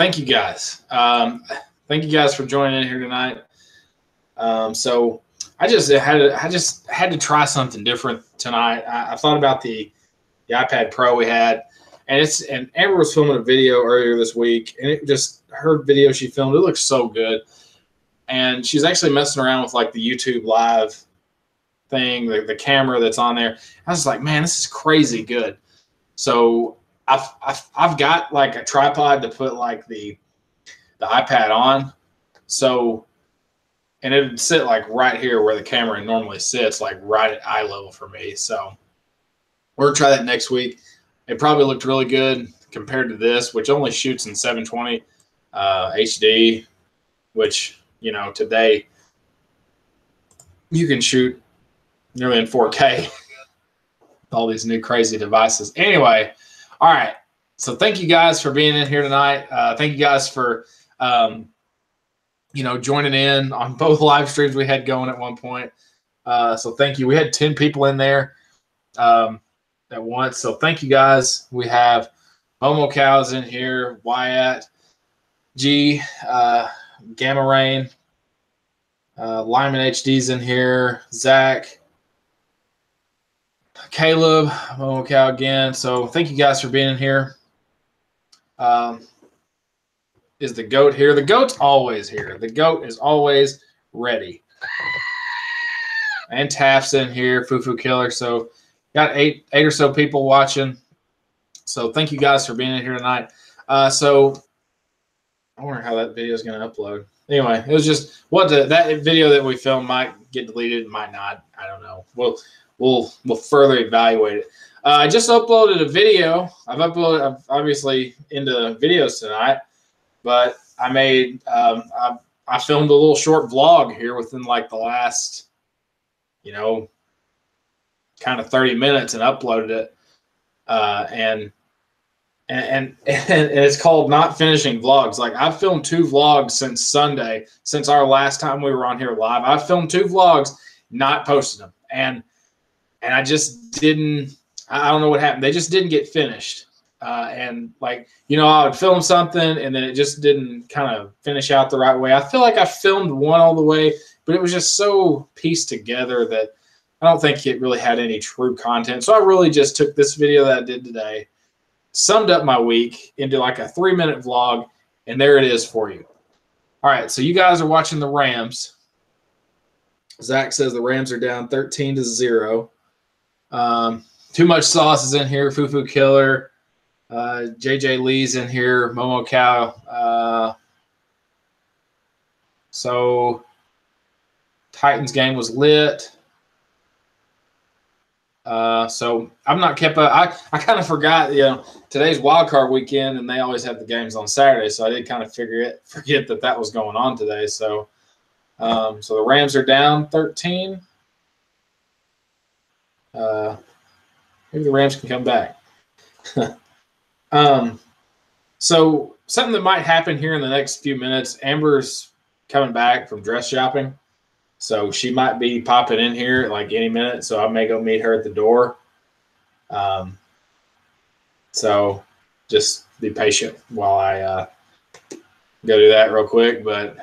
thank you guys. Thank you guys for joining in here tonight. So I just had to try something different tonight. I thought about the iPad Pro we had, and Amber was filming a video earlier this week, and her video she filmed, it looks so good. And she's actually messing around with like the YouTube live thing, the camera that's on there. I was like, man, this is crazy good. So I've got like a tripod to put like the iPad on. So, and it would sit like right here where the camera normally sits, like right at eye level for me. So we're gonna try that next week. It probably looked really good compared to this, which only shoots in 720 HD, which, you know, today you can shoot nearly in 4K with all these new crazy devices. Anyway, all right. So thank you guys for being in here tonight. Thank you guys for, you know, joining in on both live streams we had going at one point. So thank you. We had 10 people in there at once. So thank you guys. We have Momo Cows in here, Wyatt, G, Gamma Rain, Lyman HD's in here, Zach, Caleb, Momo Cow again. So thank you guys for being in here. Is the goat here? The goat's always here. The goat is always ready. And Taft's in here, Foo Killer. So got eight or so people watching. So thank you guys for being in here tonight. So I wonder how that video is going to upload. Anyway, it was just that video that we filmed might get deleted, might not. I don't know. We'll further evaluate it. I just uploaded a video. I'm obviously into videos tonight, but I made I filmed a little short vlog here within like the last, you know, kind of 30 minutes and uploaded it. And it's called Not Finishing Vlogs. Like, I've filmed 2 vlogs since Sunday, since our last time we were on here live. I've filmed 2 vlogs, not posted them. And I just didn't, I don't know what happened. They just didn't get finished. And like, you know, I would film something and then it just didn't kind of finish out the right way. I feel like I filmed one all the way, but it was just so pieced together that I don't think it really had any true content. So I really just took this video that I did today, summed up my week into like a 3-minute vlog, and there it is for you. All right, so you guys are watching the Rams. Zach says the Rams are down 13-0. Too much sauce is in here. Foo Killer. JJ Lee's in here. Momo Cow. So Titans game was lit. So I'm not kept up. I kind of forgot, you know, today's wild card weekend, and they always have the games on Saturday. So I did kind of forget that was going on today. So, so the Rams are down 13. Maybe the Rams can come back. So something that might happen here in the next few minutes. Amber's coming back from dress shopping. So she might be popping in here like any minute. So I may go meet her at the door. So just be patient while I go do that real quick. But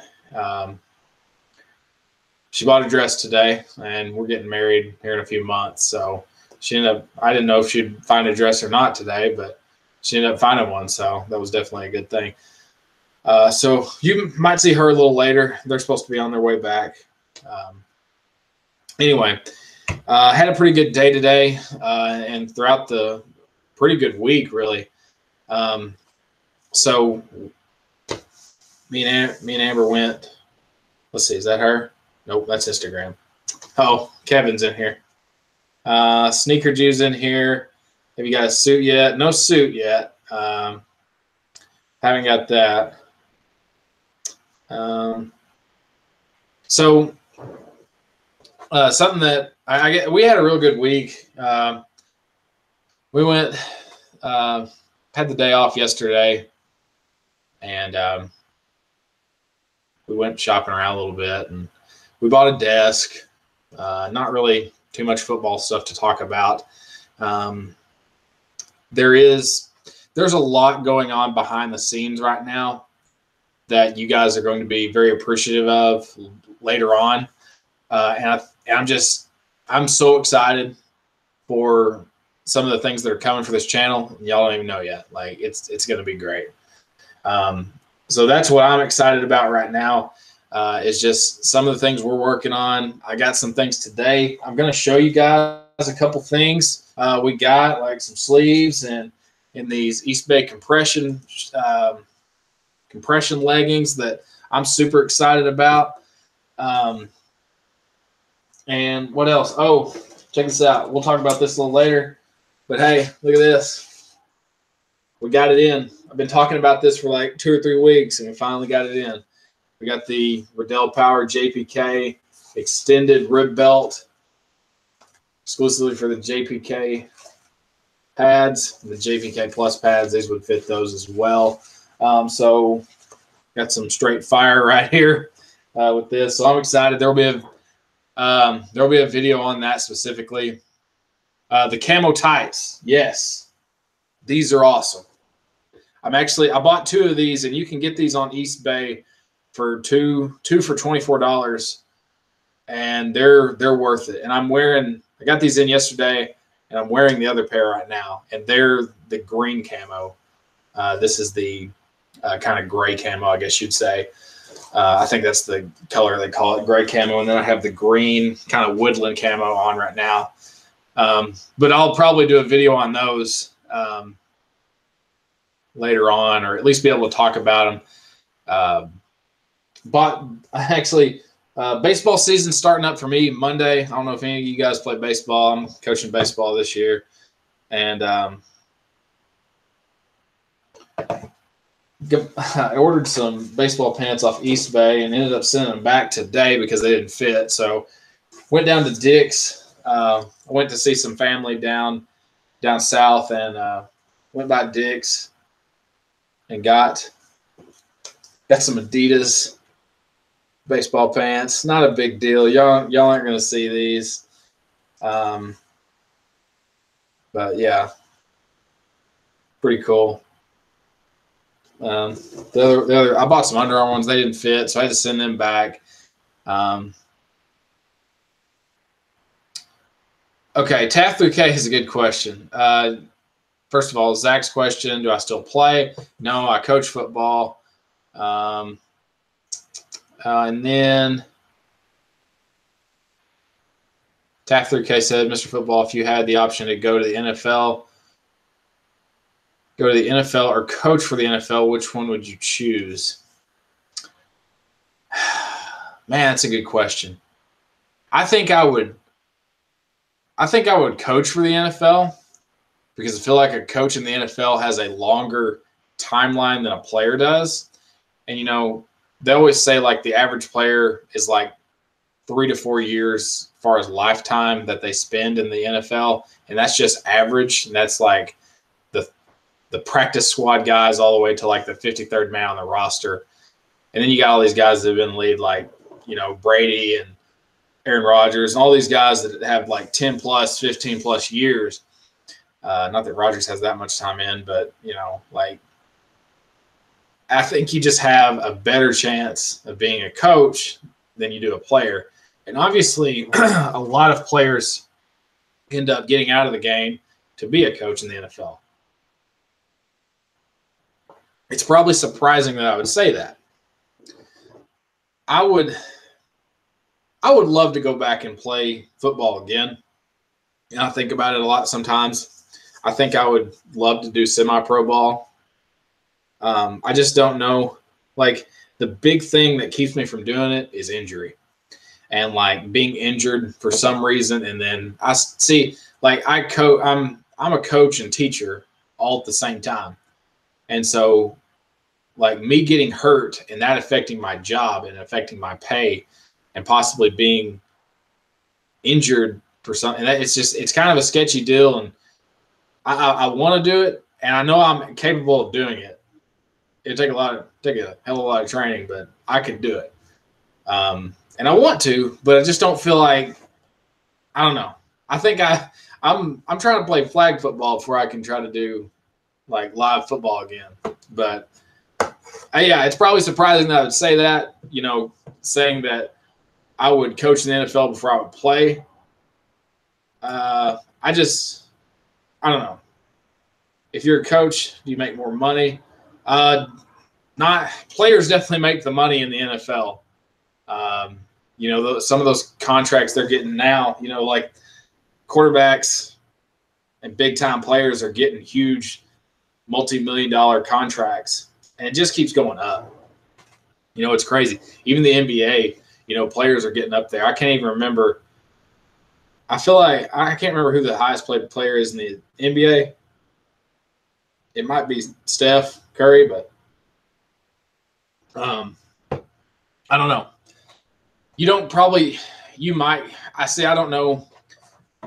she bought a dress today, and we're getting married here in a few months. So I didn't know if she'd find a dress or not today, but she ended up finding one. So that was definitely a good thing. So you might see her a little later. They're supposed to be on their way back. Anyway, had a pretty good day today, and throughout the pretty good week, really. So me and Amber went. Let's see, is that her? Nope, that's Instagram. Oh, Kevin's in here. Sneaker Jew's in here. Have you got a suit yet? No suit yet. Haven't got that. So something that we had a real good week. We went, had the day off yesterday, and we went shopping around a little bit, and we bought a desk. Not really too much football stuff to talk about. There's a lot going on behind the scenes right now that you guys are going to be very appreciative of later on. I'm so excited for some of the things that are coming for this channel. Y'all don't even know yet. Like it's going to be great. So that's what I'm excited about right now. Is just some of the things we're working on. I got some things today. I'm going to show you guys a couple things. We got like some sleeves and in these East Bay compression leggings that I'm super excited about. And what else? Oh, check this out. We'll talk about this a little later. But hey, look at this. We got it in. I've been talking about this for like 2 or 3 weeks, and we finally got it in. We got the Riddell Power JPK extended rib belt exclusively for the JPK pads, the JPK Plus pads. These would fit those as well. So got some straight fire right here with this. So I'm excited. There'll be a video on that specifically. The camo tights, yes, these are awesome. I bought 2 of these, and you can get these on East Bay for two for $24, and they're worth it. And I got these in yesterday, and I'm wearing the other pair right now, and they're the green camo. This is the kind of gray camo, I guess you'd say. I think that's the color they call it, gray camo. And then I have the green kind of woodland camo on right now. But I'll probably do a video on those later on, or at least be able to talk about them. Baseball season starting up for me Monday. I don't know if any of you guys play baseball. I'm coaching baseball this year. And I ordered some baseball pants off East Bay and ended up sending them back today because they didn't fit. So went down to Dick's. I went to see some family down south, and went by Dick's and got some Adidas baseball pants. Not a big deal. Y'all aren't going to see these. But yeah, pretty cool. The other, I bought some Under Armour ones. They didn't fit, so I had to send them back. Okay, Taft 3K is a good question. First of all, Zach's question: do I still play? No, I coach football. And then Taft 3K said, Mr. Football, if you had the option to go to the NFL or coach for the NFL, which one would you choose? Man, that's a good question. I think I would coach for the NFL because I feel like a coach in the NFL has a longer timeline than a player does. And, you know, they always say like the average player is like 3 to 4 years as far as lifetime that they spend in the NFL. And that's just average. And that's like the practice squad guys all the way to like the 53rd man on the roster. And then you got all these guys that have been in the league, like, you know, Brady and Aaron Rodgers and all these guys that have like 10 plus, 15 plus years. Not that Rodgers has that much time in, but, you know, like, I think you just have a better chance of being a coach than you do a player. And obviously, a lot of players end up getting out of the game to be a coach in the NFL. It's probably surprising that I would say that. I would love to go back and play football again. And I think about it a lot sometimes. I think I would love to do semi-pro ball. I just don't know. Like, the big thing that keeps me from doing it is injury. And, like, being injured for some reason. And then I see, like, I'm a coach and teacher all at the same time. And so, like, me getting hurt and that affecting my job and affecting my pay and possibly being injured for something, it's kind of a sketchy deal. And I want to do it, and I know I'm capable of doing it. It'd take a hell of a lot of training, but I could do it. And I want to, but I just don't feel like, I don't know. I think I'm trying to play flag football before I can try to do like live football again. But Yeah, it's probably surprising that I would say that, you know, saying that I would coach in the NFL before I would play. I don't know. If you're a coach, do you make more money? Not players definitely make the money in the NFL. You know, some of those contracts they're getting now, you know, like quarterbacks and big time players are getting huge multi-million-dollar contracts, and it just keeps going up. You know, it's crazy. Even the NBA, you know, players are getting up there. I can't even remember. I feel like I can't remember who the highest paid player is in the NBA. It might be Steph Curry, but I don't know. You might. I don't know.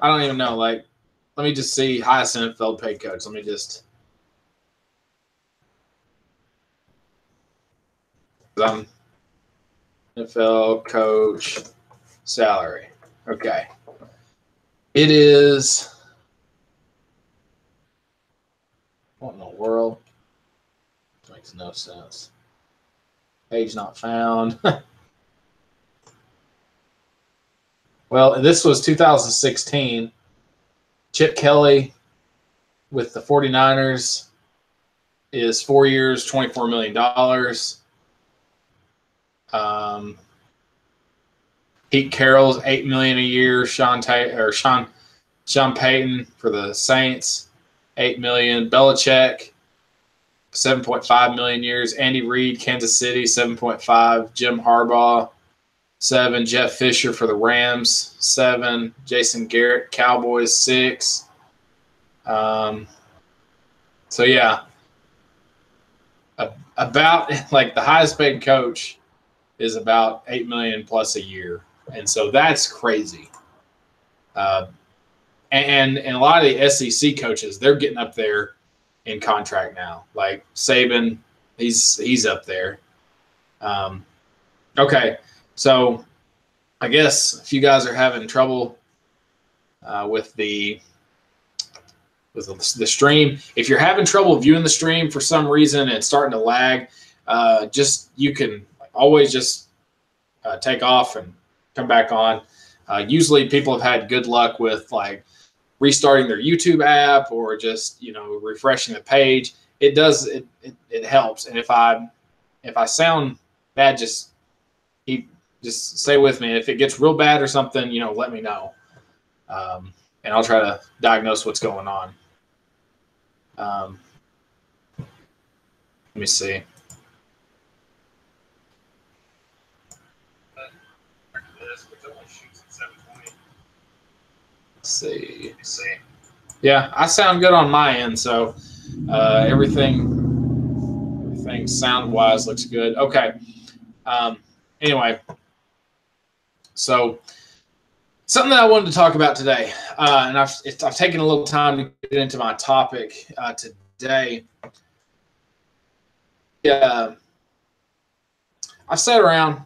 I don't even know. Like, let me just see highest NFL paid coach. Let me just. NFL coach salary. Okay. It is. What in the world? Makes no sense. Page not found. Well, this was 2016. Chip Kelly with the 49ers is 4 years, $24 million. Pete Carroll's $8 million a year. Sean Payton for the Saints, $8 million. Belichick, $7.5 million years. Andy Reid, Kansas City, $7.5. Jim Harbaugh, $7. Jeff Fisher for the Rams, $7. Jason Garrett, Cowboys, $6. So yeah, about like the highest paid coach is about $8 million plus a year, and so that's crazy. And a lot of the SEC coaches, they're getting up there in contract now. Like Saban, he's up there. Okay, so I guess if you guys are having trouble with the stream, if you're having trouble viewing the stream for some reason and it's starting to lag, you can always just take off and come back on. Usually people have had good luck with like restarting their YouTube app or just, you know, refreshing the page. It helps. And if I sound bad, just stay with me. If it gets real bad or something, you know, let me know. And I'll try to diagnose what's going on. Let me see. Let's see. Yeah, I sound good on my end, so everything sound-wise looks good. Okay. Anyway, so something that I wanted to talk about today, and I've taken a little time to get into my topic today. Yeah, I've sat around,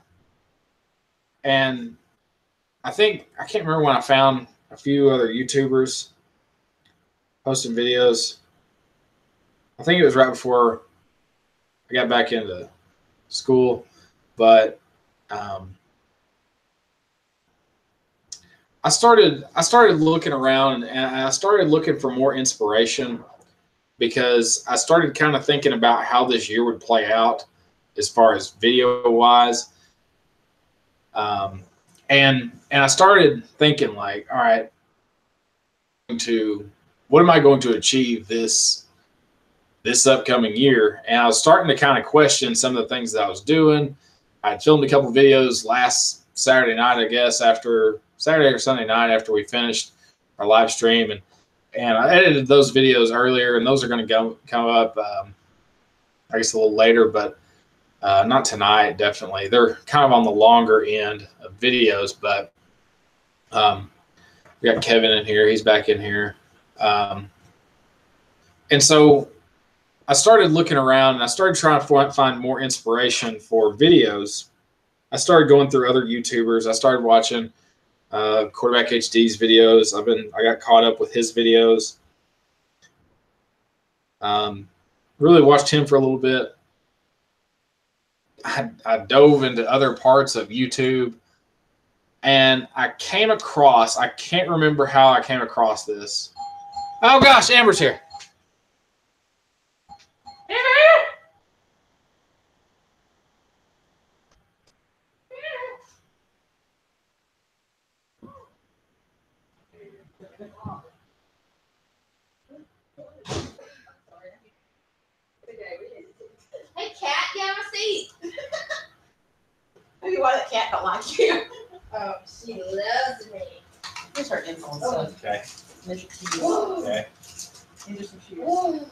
and I can't remember when I found a few other YouTubers posting videos. I think it was right before I got back into school, but I started looking around, and I started looking for more inspiration because I started kind of thinking about how this year would play out as far as video wise. And I started thinking like, all right, what am I going to achieve this upcoming year? And I was starting to kind of question some of the things that I was doing. I filmed a couple videos last Saturday night, I guess, after Saturday or Sunday night after we finished our live stream, and I edited those videos earlier, and those are going to come up, I guess, a little later, but not tonight. Definitely, they're kind of on the longer end of videos, but we got Kevin in here. He's back in here, and so I started looking around, and I started trying to find more inspiration for videos. I started going through other YouTubers. I started watching Quarterback HD's videos. I got caught up with his videos. Really watched him for a little bit. I dove into other parts of YouTube, and I came across, I can't remember how I came across this. Oh gosh, Amber's here. Hey, cat, get on my seat. Maybe why that cat don't like you. Oh, she loves me. Here's her info and stuff. Okay. Measure shoes. Okay. These are some shoes. Oh,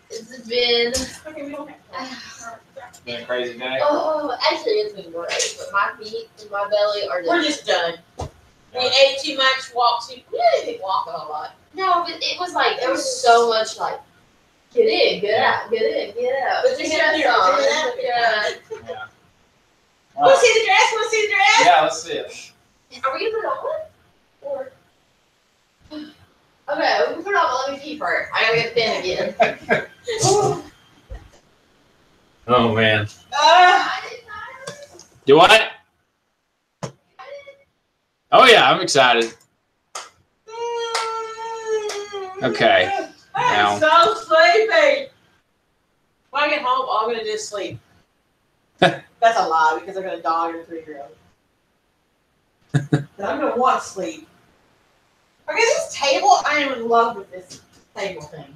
it's been. Okay, we don't have. It's been a crazy day. Oh, actually, it's been great. But my feet and my belly are just. We're just done. We ate too much, walked too. We didn't walk a whole lot. No, but it was like there was so much like. Get in, get out, get in, get out. But just get on. Yeah. Want to see the dress? Want to see the dress? Yeah, let's see it. Are we gonna put it on? Or okay, we can put it on. But let me keep her. I gotta get thin again. Oh man. Do what? Oh yeah, I'm excited. Okay. I'm so sleepy. When I get home, all I'm gonna do is sleep. That's a lie because I got a dog and a 3-year-old. But I'm gonna want to sleep. Okay, this table, I am in love with this table thing.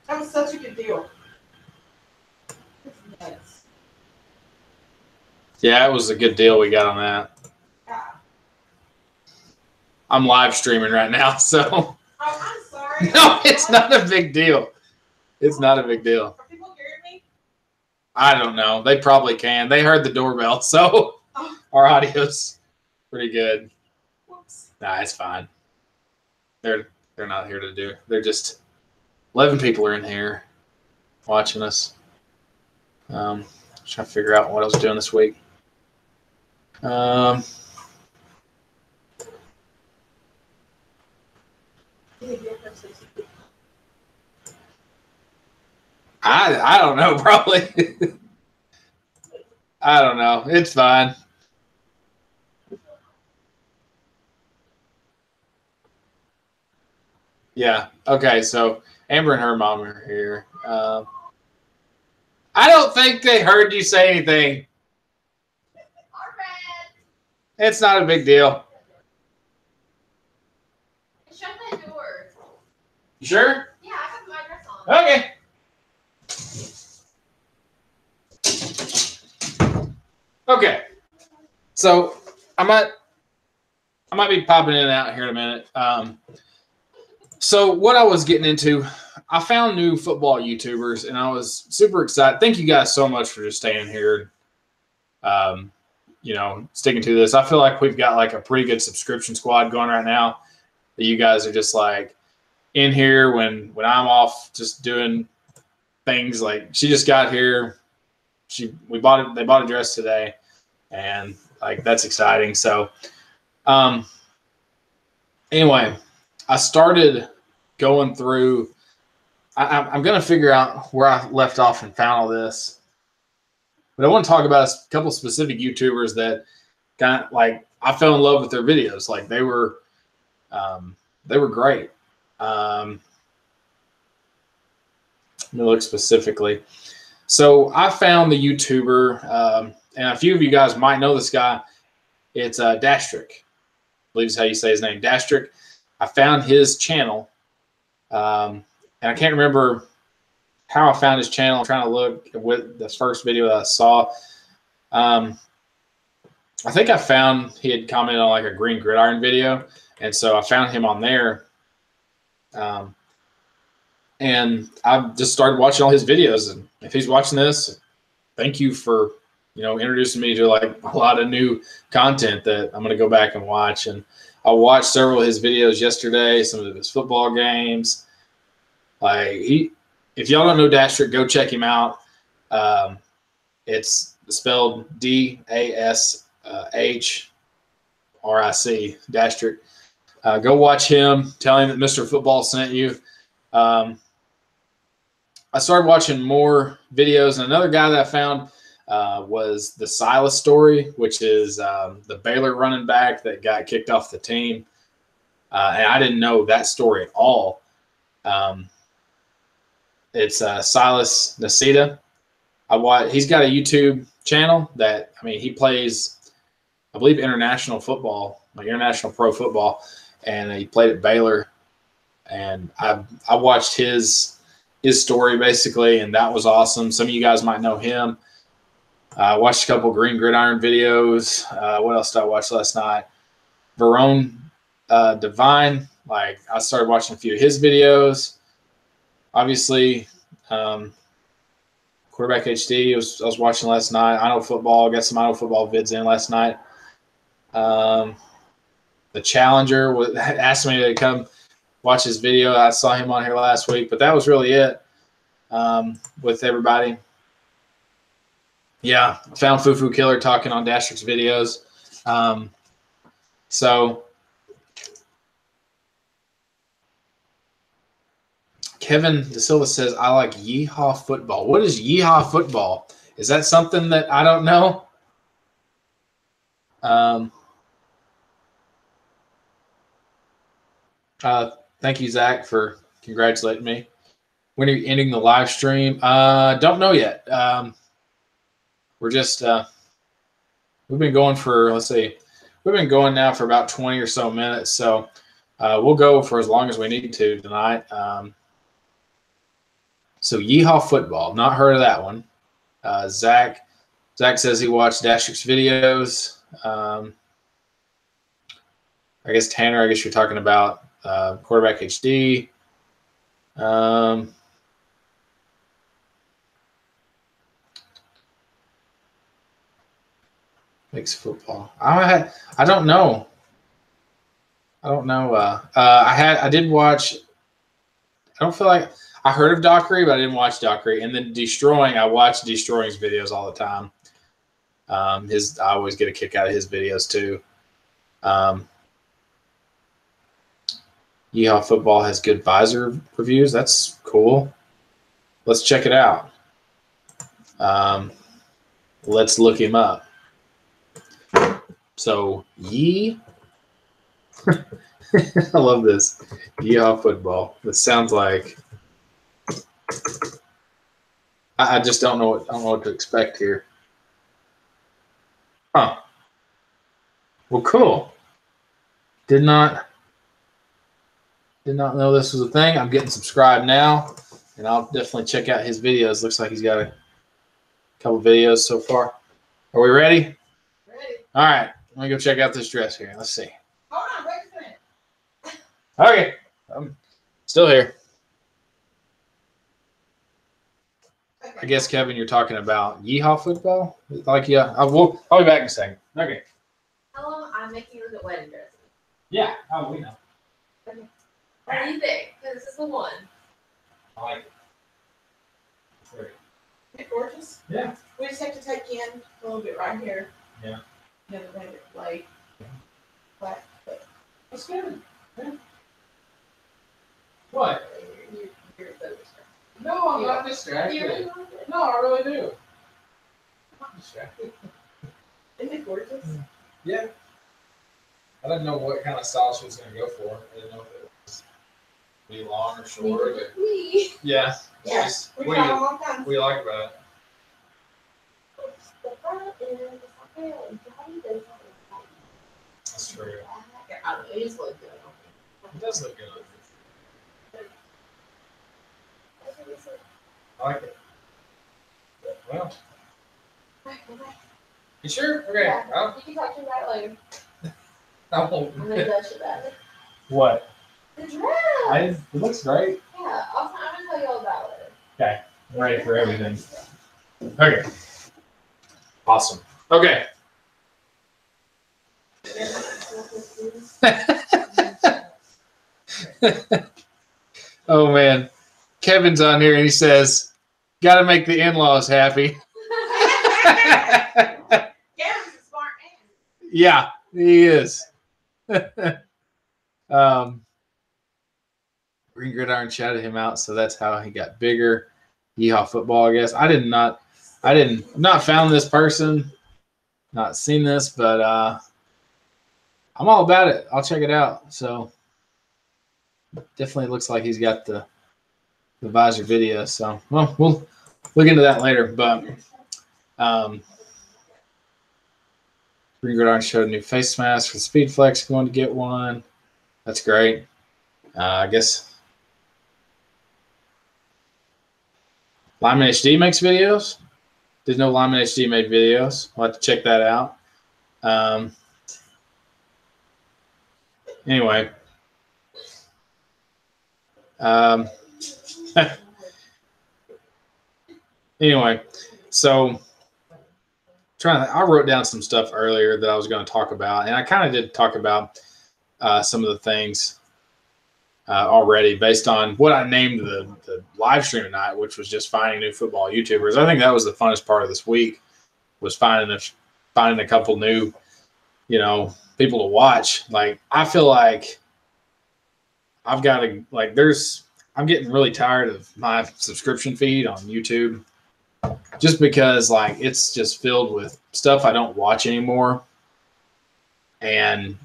That was such a good deal. It's nuts. Yeah, it was a good deal we got on that. Yeah. I'm live streaming right now, so. Oh, I'm sorry. No, it's not a big deal. It's not a big deal. Are people hearing me? I don't know. They probably can. They heard the doorbell, so our audio's pretty good. Whoops. Nah, it's fine. They're not here to do. They're just 11 people are in here watching us. Trying to figure out what I was doing this week. I don't know, probably. I don't know. It's fine. Yeah. Okay. So Amber and her mom are here. I don't think they heard you say anything. It's not a big deal. Shut that door. You sure? Yeah, I got my dress on. Okay. Okay. So I might be popping in and out here in a minute. So what I was getting into, I found new football YouTubers, and I was super excited. Thank you guys so much for just staying here, sticking to this. I feel like we've got like a pretty good subscription squad going right now. That you guys are just like in here when I'm off, just doing things. Like she just got here. They bought a dress today, and like that's exciting. So, anyway, I started going through. I'm going to figure out where I left off and found all this, but I want to talk about a couple specific YouTubers that got like I fell in love with their videos. Like they were great. Let me look specifically. So I found the YouTuber, and a few of you guys might know this guy. It's Dastrick. I believe is how you say his name, Dastrick. I found his channel, and I can't remember how I found his channel. I'm trying to look with the first video that I saw. I think I found he had commented on like a green gridiron video, and so I found him on there. And I just started watching all his videos. And if he's watching this, thank you for, introducing me to like a lot of new content that I'm going to go back and watch. And I watched several of his videos yesterday, some of his football games. If y'all don't know Dastrick, go check him out. It's spelled Dashric, Dastrick. Go watch him. Tell him that Mr. Football sent you. I started watching more videos, and another guy that I found was the Silas story, which is the Baylor running back that got kicked off the team. And I didn't know that story at all. It's Silas Nasita. He's got a YouTube channel that, I mean, he plays, I believe, international football, like international pro football, and he played at Baylor. And I watched his story basically, and that was awesome. Some of you guys might know him. I watched a couple Green Gridiron videos. What else did I watch last night? Verone Divine. Like, I started watching a few of his videos. Obviously, Quarterback HD. I was watching last night. I Know Football. Got some I Know Football vids in last night. The Challenger asked me to come watch his video. I saw him on here last week, but that was really it with everybody. Yeah, I found Fufu Killer talking on Dastrix videos. So Kevin De Silva says, I like Yeehaw football. What is Yeehaw football? Is that something that I don't know? Thank you, Zach, for congratulating me. When are you ending the live stream? Don't know yet. We're just we've been going for, let's see, we've been going now for about 20 or so minutes. So we'll go for as long as we need to tonight. So Yeehaw football, not heard of that one. Zach says he watched Dastrix videos. I guess Tanner, I guess you're talking about Quarterback HD. Makes football. I don't know. I don't know. I did watch. I don't feel like I heard of Dockery, but I didn't watch Dockery. And then Destroying, I watch Destroying's videos all the time. I always get a kick out of his videos too. Yeehaw football has good visor reviews. That's cool. Let's check it out. Let's look him up. So I love this. Yeehaw football. This sounds like I just don't know what to expect here. Huh. Well, cool. Did not know this was a thing. I'm getting subscribed now, and I'll definitely check out his videos. Looks like he's got a couple videos so far. Are we ready? Ready. All right. Let me go check out this dress here. Let's see. Hold on, wait a minute. Okay. I'm still here. Okay. I guess, Kevin, you're talking about Yeehaw football? Like, yeah. I'll be back in a second. Okay. Hello, I'm making you the wedding dress. Yeah. Oh, we know. Okay. What do you think? Because this is the one. I like it. Great. Isn't it gorgeous? Yeah. We just have to take in a little bit right here. Yeah. The other way it like black. That's good. Yeah. What? You're so distracted. No, I'm Yeah. not distracted. You really like it? No, I really do. I'm not distracted. Isn't it gorgeous? Yeah. I didn't know what kind of style she was going to go for. I didn't know if it was be long or short. But Me. yeah. Yeah. Just, We what try them all kinds. do you like about it? The front is like a That's true. yeah, I don't know. It just looks good. It does look good. I like it. Well, you sure? Okay. Yeah, you can talk to me about it later. I won't. I'm gonna gush about it. What? The dress. It looks great. Yeah, I'm gonna tell you all about it. Okay. I'm ready for everything. Okay. Awesome. Okay. Oh man, Kevin's on here and he says, "Got to make the in-laws happy." Garen's a smart man. Yeah, he is. Green Gridiron shouted him out, so that's how he got bigger. Yeehaw Football, I guess. I did not found this person, not seen this, but I'm all about it. I'll check it out. So definitely looks like he's got the visor video. So well, we'll look into that later. But Green Gridiron showed a new face mask for Speed Flex. Going to get one. That's great. I guess Lyman HD makes videos. Didn't know Lyman HD made videos. I'll have to check that out. Anyway. Anyway, so I wrote down some stuff earlier that I was going to talk about, and I kind of did talk about some of the things already based on what I named the live stream tonight, which was just finding new football YouTubers. I think that was the funnest part of this week, was finding a couple new, people to watch. Like, I feel like I've got to, like, I'm getting really tired of my subscription feed on YouTube, just because, like, it's just filled with stuff I don't watch anymore, and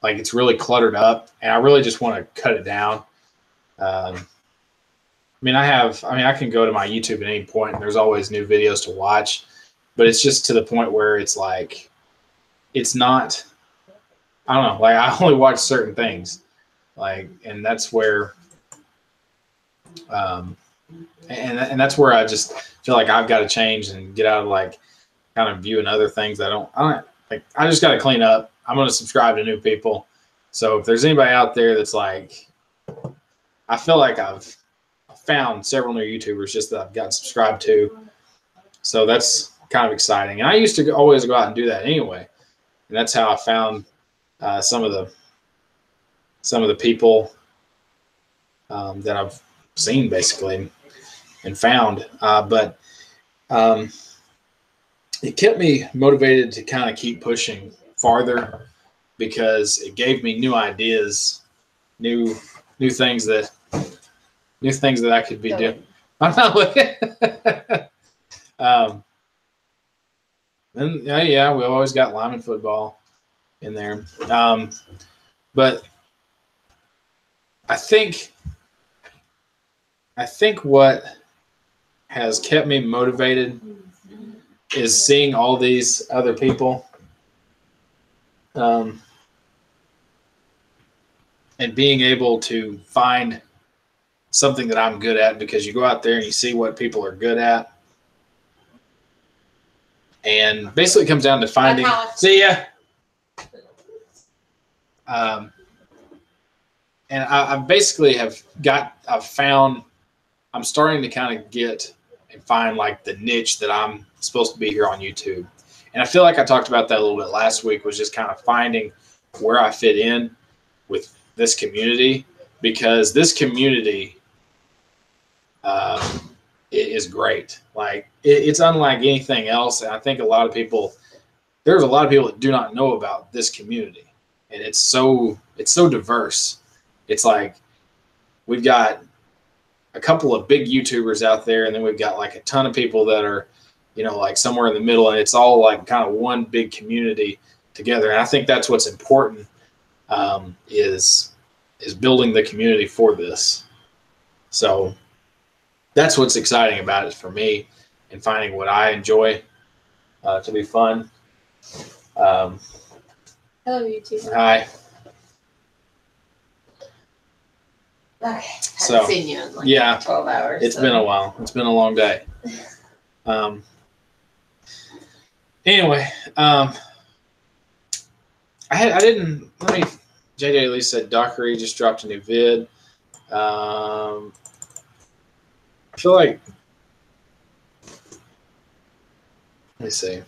like, it's really cluttered up, and I really just want to cut it down. I can go to my YouTube at any point, and there's always new videos to watch, but it's just to the point where it's like, it's not, I don't know, like, I only watch certain things, like, and that's where, and that's where I just feel like I've got to change and get out of, like, kind of viewing other things that I just got to clean up. I'm going to subscribe to new people. So if there's anybody out there that's like, I feel like I've found several new YouTubers just that I've gotten subscribed to. So that's kind of exciting. And I used to always go out and do that anyway. And that's how I found some of the people that I've seen, basically, and found. But it kept me motivated to kind of keep pushing farther, because it gave me new ideas, new things that I could be doing. I'm not looking. And yeah, we always got Lyman football in there. But I think what has kept me motivated is seeing all these other people, and being able to find something that I'm good at, because you go out there and you see what people are good at, and basically it comes down to finding. See ya. And I basically I've found, I'm starting to kind of get and find, like, the niche that I'm supposed to be here on YouTube. And I feel like I talked about that a little bit last week, was just kind of finding where I fit in with this community, because this community is great. Like, it's unlike anything else. And I think there's a lot of people that do not know about this community. And it's so diverse. It's like, we've got a couple of big YouTubers out there, and then we've got, like, a ton of people that are, like, somewhere in the middle, and it's all, like, kind of one big community together. And I think that's what's important, is building the community for this. So that's what's exciting about it for me, and finding what I enjoy to be fun. Hello, YouTube. Hi. Okay. So, haven't seen you in like 12 hours. It's been a while. It's been a long day. Anyway, JJ at least said Dockery just dropped a new vid. I feel like, let me see.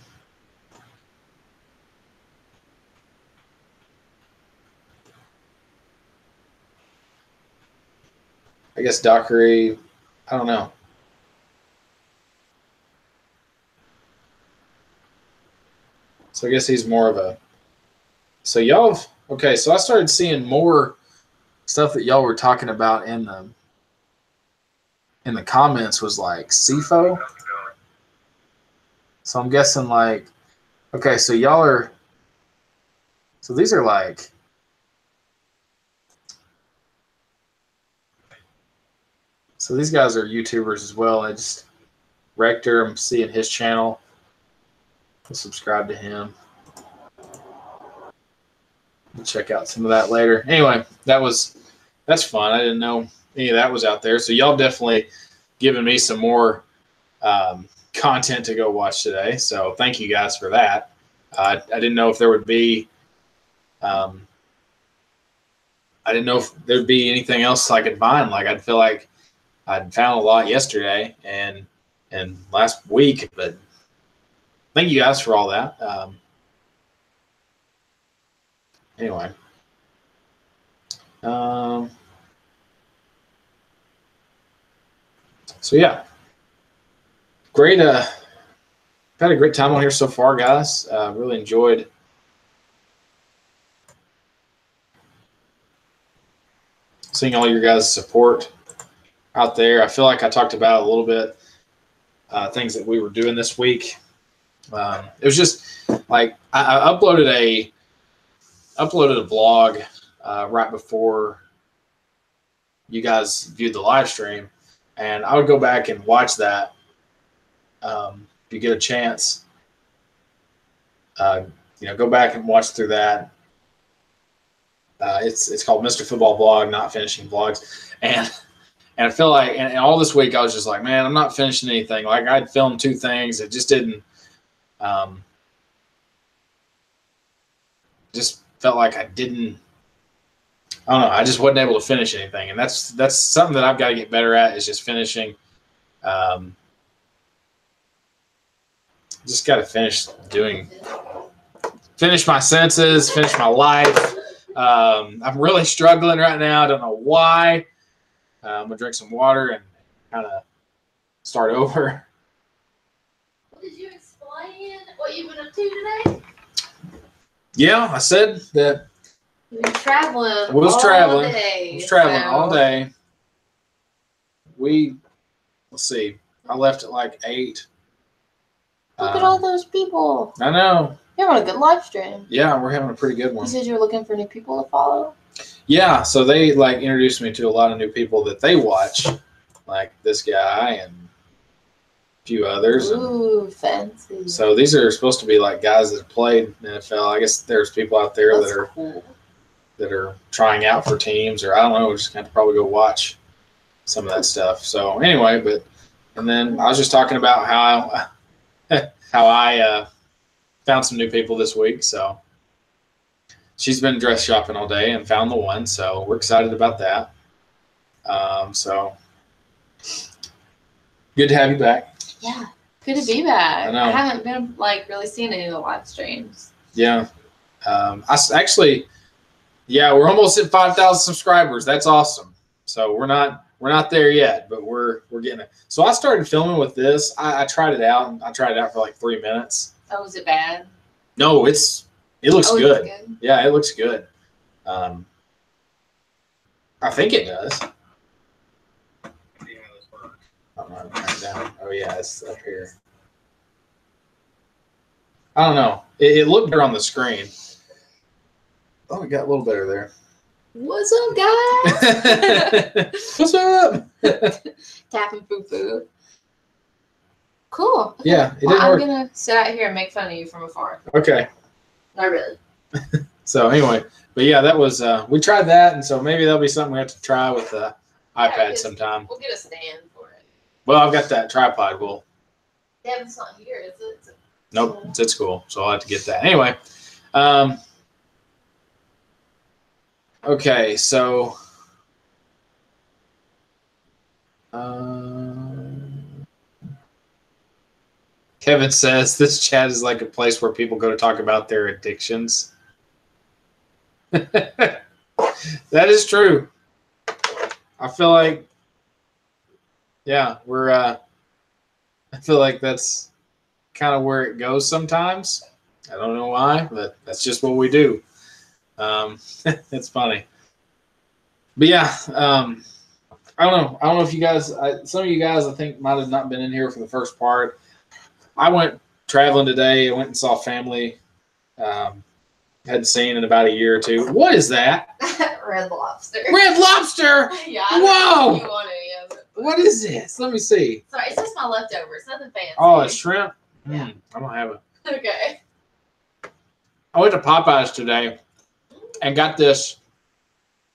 I guess Dockery, I don't know. So I guess he's more of a, so y'all, okay, so I started seeing more stuff that y'all were talking about in in the comments was like CFO. So I'm guessing like, okay, so y'all are, so these are like, so these guys are YouTubers as well. I just, Rector, I'm seeing his channel. I'll subscribe to him. We'll check out some of that later. Anyway, that's fun. I didn't know any of that was out there. So y'all definitely giving me some more content to go watch today. So thank you guys for that. I didn't know if there would be, I didn't know if there'd be anything else I could find. Like I'd feel like I'd found a lot yesterday and last week, but thank you guys for all that. Anyway, so yeah, great. Had a great time on here so far, guys. Really enjoyed seeing all your guys' support out there. I feel like I talked about a little bit things that we were doing this week. It was just like I uploaded a vlog right before you guys viewed the live stream, and I would go back and watch that if you get a chance. Go back and watch through that. It's called Mr. Football Vlog, Not Finishing Vlogs, and I feel like and all this week I was just like, man, I'm not finishing anything. Like I'd filmed 2 things, it just didn't. Just felt like I didn't. I don't know. I just wasn't able to finish anything, and that's something that I've got to get better at. Is just finishing. Just got to finish my sentences, finish my life. I'm really struggling right now. I don't know why. I'm gonna drink some water and kind of start over. Did you explain what you've been up to today? Yeah, I said that. You've been traveling. I was traveling all day. Let's see. I left at like 8. Look at all those people. I know. You're on a good live stream. Yeah, we're having a pretty good one. You said you were looking for new people to follow? Yeah, so they like introduced me to a lot of new people that they watch, like this guy and a few others. Ooh, fancy. So these are supposed to be like guys that have played in the NFL. I guess there's people out there that are trying out for teams, or I don't know, we're just going to probably go watch some of that stuff. So anyway, and then I was just talking about how I found some new people this week. So she's been dress shopping all day and found the one. So we're excited about that. So good to have you back. Yeah, good to be back. I know. I haven't been like really seeing any of the live streams. Yeah. We're almost at 5,000 subscribers. That's awesome. So we're not there yet, but we're getting it. So I started filming with this. I tried it out. I tried it out for like 3 minutes. Oh, was it bad? No, it looks good. Good. Yeah, it looks good. I think it does. Oh yeah, it's up here. I don't know. It looked better on the screen. Oh, it got a little better there. What's up, guys? What's up? Tapping foo-foo. Cool. Okay. Yeah, it didn't work. I'm going to sit out here and make fun of you from afar. Okay. Not really. So anyway, but yeah, that was, we tried that, and so maybe that'll be something we have to try with the iPad sometime. We'll get a stand for it. Well, I've got that tripod. Devin's not here, is it? Nope, it's at school, so I'll have to get that. Anyway, okay, so Kevin says this chat is like a place where people go to talk about their addictions. That is true. I feel like, yeah, I feel like that's kind of where it goes sometimes. I don't know why, but that's just what we do. It's funny. But yeah, I don't know. I don't know if you guys, some of you guys, I think, might have not been in here for the first part. I went traveling today. I went and saw family. Hadn't seen in about a year or two. What is that? Red Lobster. Red Lobster! Yeah. Whoa! You want any of it? What is this? Let me see. Sorry, it's just my leftovers. Nothing fancy. Oh, it's shrimp? Yeah. I don't have it. Okay. I went to Popeyes today and got this.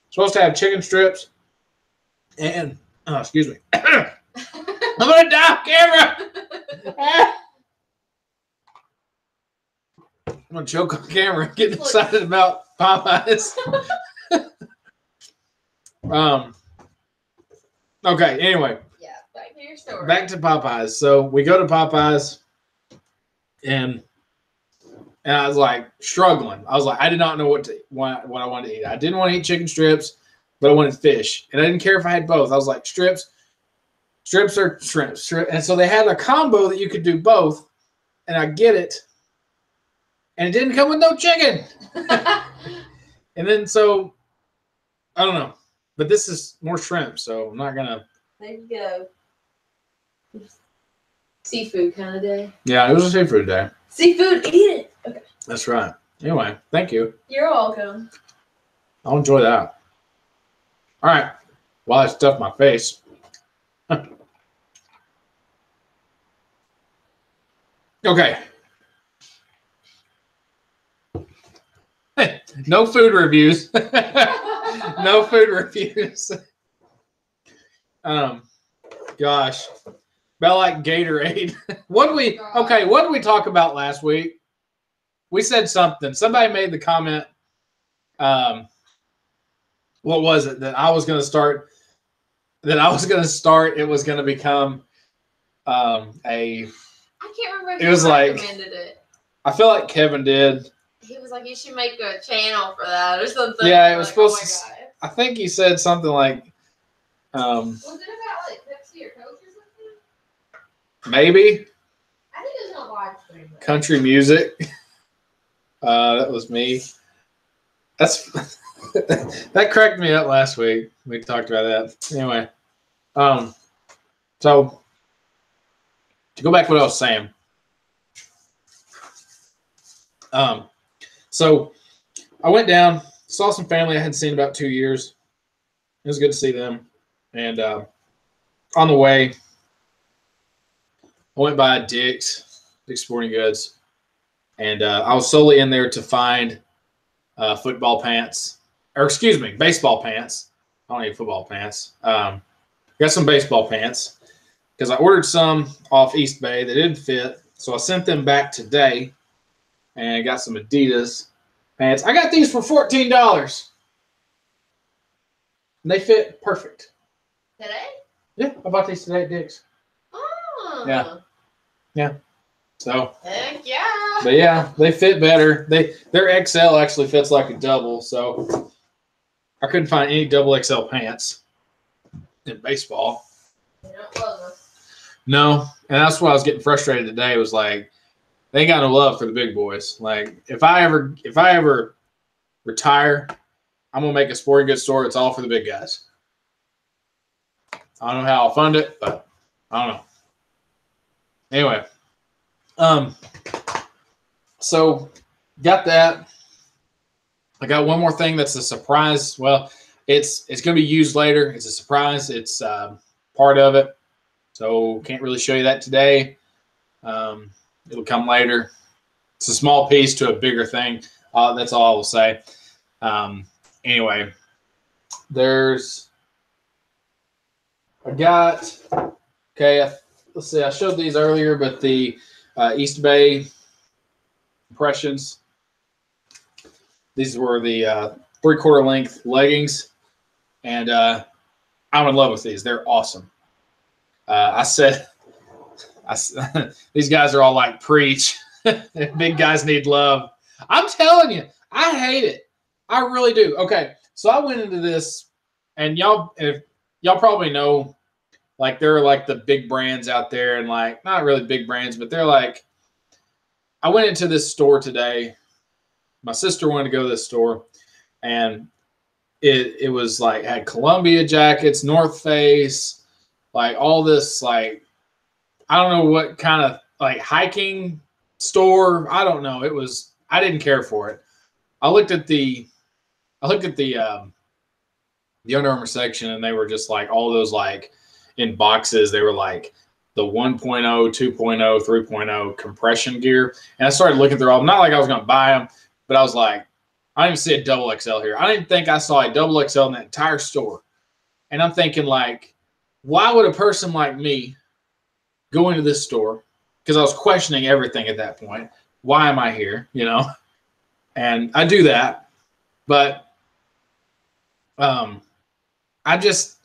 Supposed to have chicken strips and, excuse me. I'm going to die off camera. I'm going to choke on camera getting excited about Popeyes. Okay, anyway. Yeah, back to your story. Back to Popeyes. So we go to Popeyes and I was like struggling. I was like, I did not know what I wanted to eat. I didn't want to eat chicken strips, but I wanted fish. And I didn't care if I had both. I was like, strips or shrimp. And so they had a combo that you could do both. And I get it. And it didn't come with no chicken. And then so, I don't know. But this is more shrimp, so I'm not going to. There you go. Seafood kind of day. Yeah, it was a seafood day. Seafood, eat it. Okay. That's right. Anyway, thank you. You're welcome. I'll enjoy that. All right. While I stuff my face. Okay. No food reviews. No food reviews. Gosh. About like Gatorade. What did we talk about last week? We said something. Somebody made the comment. What was it? That I was going to start. It was going to become I can't remember if it was recommended it. I feel like Kevin did. He was like, you should make a channel for that or something. Yeah, it was like, supposed to. I think he said something like. Was it about like Pepsi or Coke or something? Maybe. I think it was on live stream. Country music. That was me. That's that cracked me up last week. We talked about that. Anyway, so to go back to what I was saying. So I went down, saw some family I hadn't seen in about 2 years. It was good to see them. And on the way, I went by Dick's Sporting Goods. And I was solely in there to find baseball pants. I don't need football pants. Got some baseball pants because I ordered some off East Bay. They didn't fit. So I sent them back today and got some Adidas pants. I got these for $14. And they fit perfect. Today? Yeah, I bought these today at Dick's. Oh. Yeah. So. Heck yeah. But yeah, they fit better. Their XL actually fits like a double, so I couldn't find any double XL pants in baseball. No, and that's why I was getting frustrated today. It was like they ain't got no love for the big boys. Like if I ever retire, I'm gonna make a sporting goods store. It's all for the big guys. I don't know how I'll fund it, but I don't know. Anyway, so got that. I got one more thing that's a surprise. Well, it's going to be used later. It's a surprise. It's part of it. So can't really show you that today. It'll come later. It's a small piece to a bigger thing. That's all I will say. Anyway, let's see, I showed these earlier, but the East Bay impressions. These were the 3/4 length leggings, and I'm in love with these. They're awesome. These guys are all like, preach. Big guys need love. I'm telling you, I hate it. I really do. Okay, so I went into this, and y'all probably know, like there are like the big brands out there, and like not really big brands, but they're like. I went into this store today. My sister wanted to go to this store, and it was like had Columbia jackets, North Face, like all this, like I don't know what kind of like hiking store. I don't know. It was, I didn't care for it. I looked at the Under Armour section, and they were just like all those like in boxes. They were like the 1.0, 2.0, 3.0 compression gear. And I started looking through all, not like I was going to buy them, but I was like, I didn't even see a double XL here. I didn't think I saw a double XL in the entire store. And I'm thinking like, why would a person like me go into this store? Because I was questioning everything at that point. Why am I here? You know? And I do that. But I just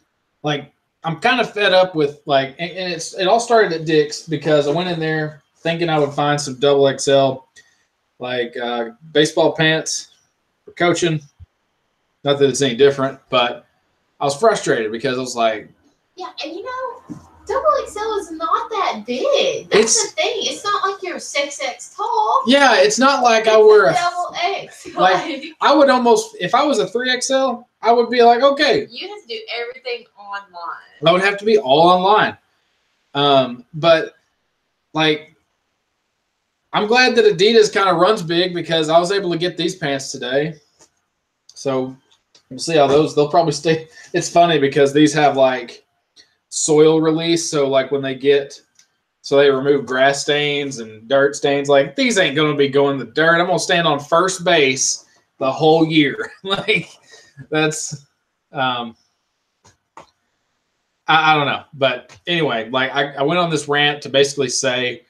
like, I'm kind of fed up with like, and it all started at Dick's because I went in there thinking I would find some double XL, like baseball pants for coaching. Not that it's any different, but I was frustrated because I was like, yeah, and you know, double XL is not that big. That's the thing. It's not like you're 6X tall. Yeah, it's not like I wear a double X. Like I would almost, if I was a 3XL, I would be like, okay. You have to do everything online. I would have to be all online. But like, I'm glad that Adidas kind of runs big because I was able to get these pants today. So we'll see how they'll probably stay. It's funny because these have like soil release. So like when they they remove grass stains and dirt stains. Like these ain't going to be going in the dirt. I'm going to stand on first base the whole year. Like that's, I don't know. But anyway, like I went on this rant to basically say,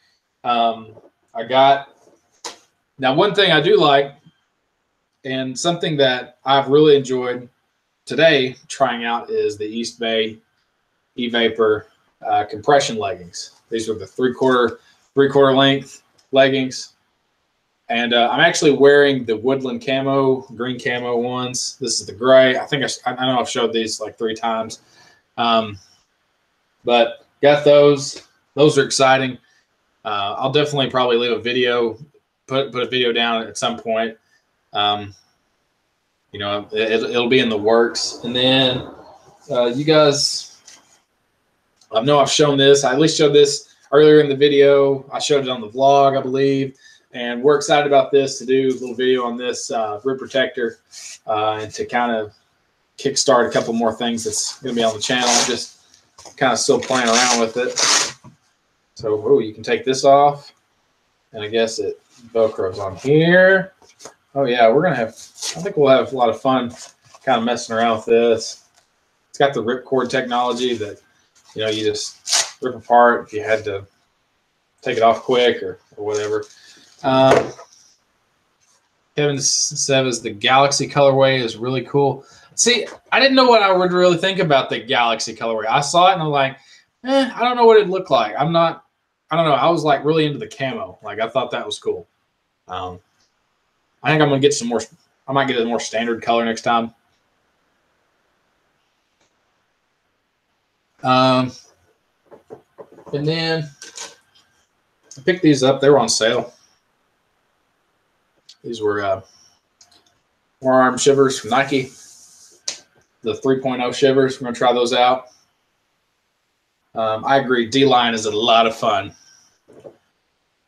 now one thing I do like, and something that I've really enjoyed today trying out is the East Bay E-Vapor compression leggings. These are the three-quarter length leggings. And I'm actually wearing the woodland camo, green camo ones. This is the gray. I think I know I've showed these like 3 times. But got those. Those are exciting. I'll definitely probably leave a video, put a video down at some point. You know, it'll be in the works. And then you guys, I know I've shown this. I at least showed this earlier in the video. I showed it on the vlog, I believe. And we're excited about this, to do a little video on this rib protector and to kind of kickstart a couple more things that's going to be on the channel. Just kind of still playing around with it. So, you can take this off. And I guess it Velcros on here. Oh, yeah, I think we'll have a lot of fun kind of messing around with this. It's got the ripcord technology that, you know, you just rip apart if you had to take it off quick or whatever. Kevin says the Galaxy colorway is really cool. See, I didn't know what I would really think about the Galaxy colorway. I saw it and I'm like, I don't know what it'd look like. I don't know. I was like really into the camo. Like I thought that was cool. I think I'm gonna get some more. I might get a more standard color next time. And then I picked these up. They were on sale. These were forearm shivers from Nike. The 3.0 shivers. We're gonna try those out. I agree. D-line is a lot of fun.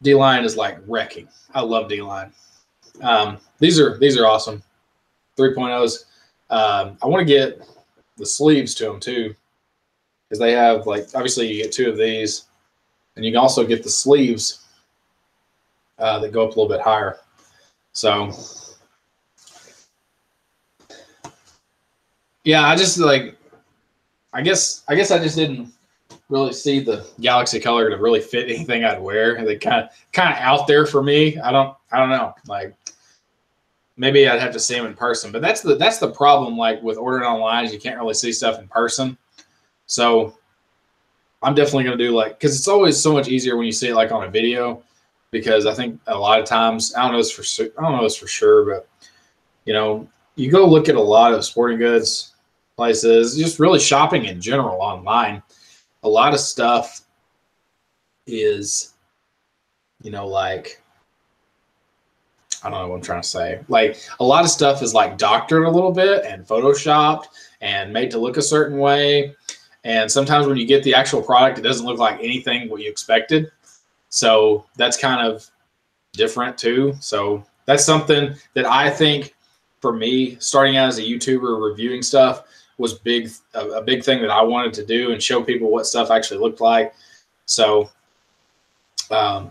D-line is like wrecking. I love D-line. These are awesome. 3.0s. I want to get the sleeves to them too, because they have, like, obviously you get 2 of these, and you can also get the sleeves that go up a little bit higher. So yeah, I just like, I guess I just didn't really see the Galaxy color to really fit anything I'd wear. They kind of out there for me. I don't know. Like maybe I'd have to see them in person, but that's the problem. Like with ordering online, is you can't really see stuff in person. So I'm definitely going to do like, cause it's always so much easier when you see it like on a video, because I think a lot of times, I don't know this for sure, but you know, you go look at a lot of sporting goods places, just really shopping in general online. A lot of stuff is, you know, like, I don't know what I'm trying to say. Like a lot of stuff is like doctored a little bit and photoshopped and made to look a certain way. And sometimes when you get the actual product, it doesn't look like anything what you expected. So that's kind of different too. So that's something that I think for me, starting out as a YouTuber reviewing stuff was a big thing that I wanted to do and show people what stuff actually looked like. So, yeah,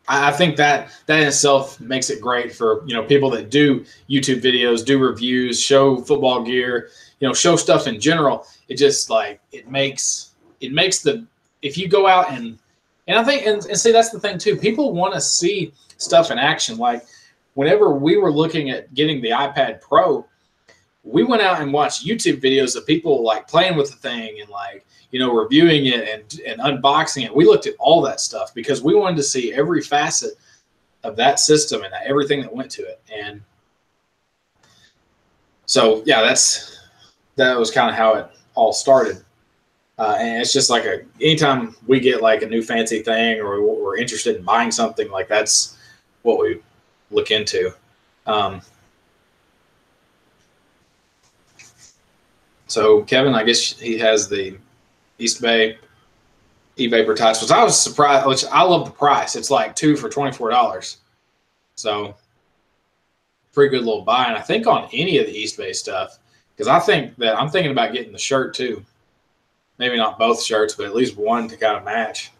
I think that in itself makes it great for, you know, people that do YouTube videos, do reviews, show football gear, you know, show stuff in general. It just like, it makes if you go out and I think, and see, that's the thing too. People want to see stuff in action. Like whenever we were looking at getting the iPad Pro, we went out and watched YouTube videos of people like playing with the thing and like, you know, reviewing it and unboxing it. We looked at all that stuff because we wanted to see every facet of that system and everything that went to it. And so, yeah, that was kind of how it all started. And it's just like anytime we get like a new fancy thing or we're interested in buying something, like that's what we look into. So Kevin, I guess he has the East Bay e-vapor touch, which I was surprised, which I love the price. It's like 2 for $24. So pretty good little buy. And I think on any of the East Bay stuff, because I'm thinking about getting the shirt too. Maybe not both shirts, but at least one to kind of match.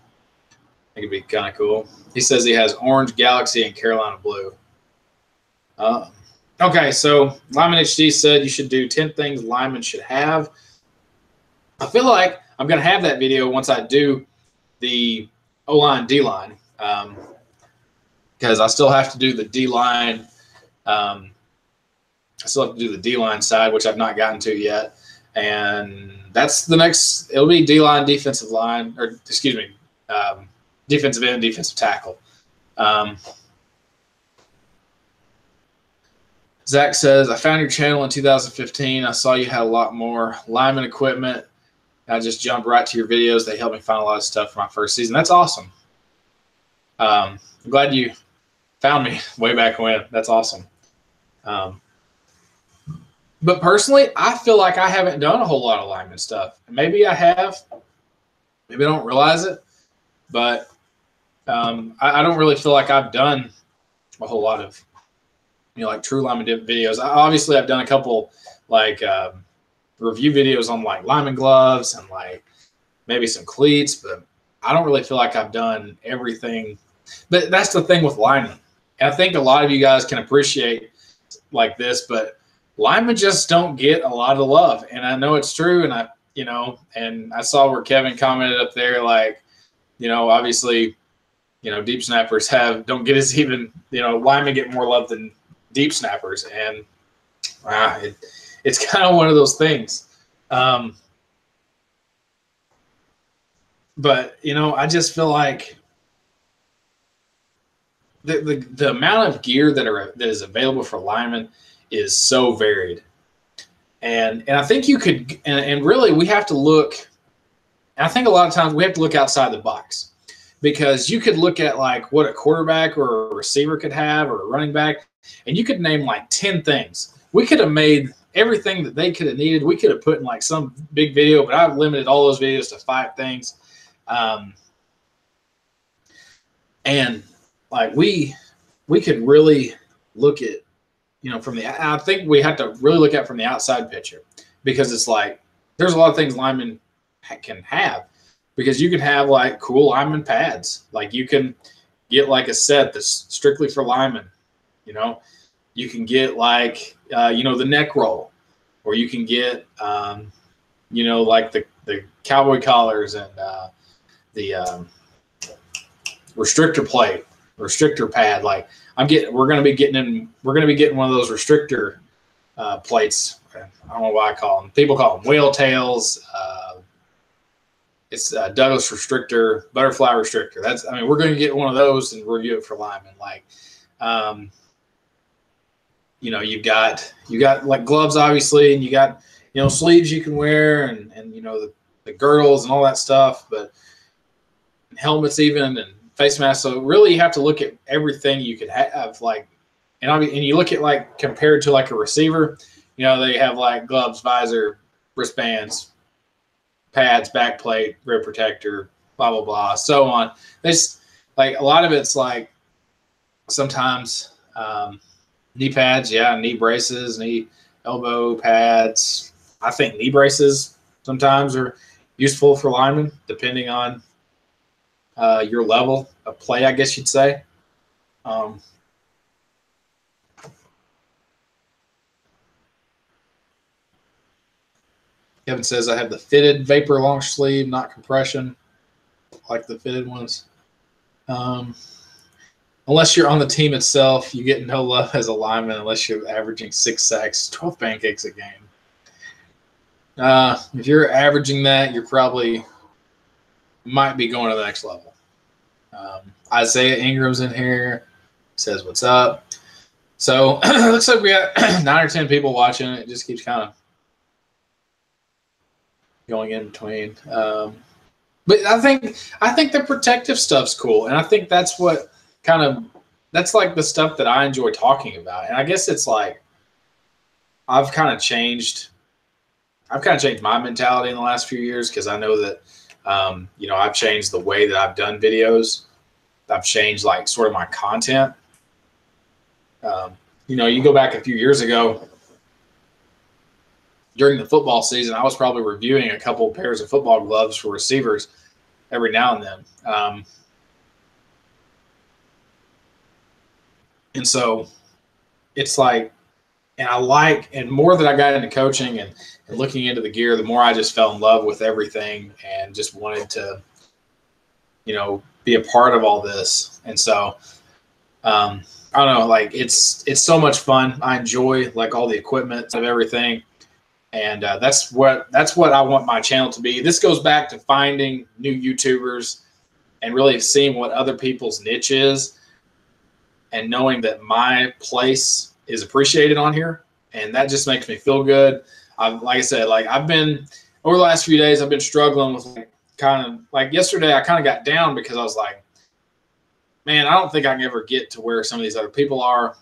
I think it'd be kind of cool. He says he has orange, galaxy, and Carolina blue. Okay, so Lyman HD said you should do 10 things Lyman should have. I feel like I'm going to have that video once I do the O-line, D-line, because I still have to do the D-line. I still have to do the D-line side, which I've not gotten to yet. And that's the next, it'll be D-line, defensive line, or excuse me, defensive end, defensive tackle. Zach says, I found your channel in 2015. I saw you had a lot more Lyman equipment. I just jumped right to your videos. They helped me find a lot of stuff for my first season. That's awesome. I'm glad you found me way back when. That's awesome. But personally, I feel like I haven't done a whole lot of Lyman stuff. Maybe I have. Maybe I don't realize it. But I don't really feel like I've done a whole lot of, you know, like true Lyman videos. Obviously, I've done a couple like review videos on like Lyman gloves and like maybe some cleats, but I don't really feel like I've done everything. But that's the thing with Lyman. And I think a lot of you guys can appreciate like this, but Lyman just don't get a lot of love. And I know it's true. And and I saw where Kevin commented up there, like, you know, obviously, you know, deep snappers don't get as even, you know, Lyman get more love than deep snappers. And it's kind of one of those things. But, you know, I just feel like the amount of gear that is available for Lyman is so varied. And I think you could, and really we have to look, and I think a lot of times we have to look outside the box, because you could look at like what a quarterback or a receiver could have or a running back, and you could name like 10 things. We could have made everything that they could have needed. We could have put in like some big video, but I've limited all those videos to 5 things. And like we could really look at, you know, I think we have to really look at from the outside picture, because it's like there's a lot of things Lyman can have, because you can have like cool Lyman pads. Like you can get like a set that's strictly for Lyman. You know, you can get like, you know, the neck roll, or you can get, you know, like the cowboy collars and the restrictor plate, restrictor pad. Like we're going to be getting one of those restrictor plates. I don't know why people call them whale tails. It's Douglas restrictor, butterfly restrictor. We're going to get one of those and review it for Lyman. Like, you know, you got like gloves, obviously, and you got, you know, sleeves you can wear, and you know, the girdles and all that stuff, but helmets even, and face mask. So really, you have to look at everything you could have, like, and you look at like compared to like a receiver. You know, they have like gloves, visor, wristbands, pads, back plate, rib protector, blah blah blah, so on. There's like a lot of it's like sometimes knee pads, knee braces, knee elbow pads. I think knee braces sometimes are useful for linemen, depending on your level of play, I guess you'd say. Kevin says I have the fitted Vapor long sleeve, not compression, like the fitted ones. Unless you're on the team itself, you get no love as a lineman unless you're averaging 6 sacks, 12 pancakes a game. If you're averaging that, you're probably might be going to the next level. Isaiah Ingram's in here, says what's up. So it looks like we got 9 or 10 people watching. It just keeps kind of going in between. But I think the protective stuff's cool, and I think that's what that's like the stuff that I enjoy talking about. And I guess it's like I've kind of changed my mentality in the last few years, because I know that I've changed the way that I've done videos. I've changed like sort of my content. You go back a few years ago during the football season, I was probably reviewing a couple of pairs of football gloves for receivers every now and then. And so it's like, and more that I got into coaching and looking into the gear, the more I just fell in love with everything and just wanted to, be a part of all this. And so, I don't know, like it's so much fun. I enjoy like all the equipment of everything. And that's what I want my channel to be. This goes back to finding new YouTubers and really seeing what other people's niche is and knowing that my place is appreciated on here. And that just makes me feel good. Like I said, like I've been over the last few days, I've been struggling with like yesterday, I kind of got down because I was like, man, I don't think I can ever get to where some of these other people are,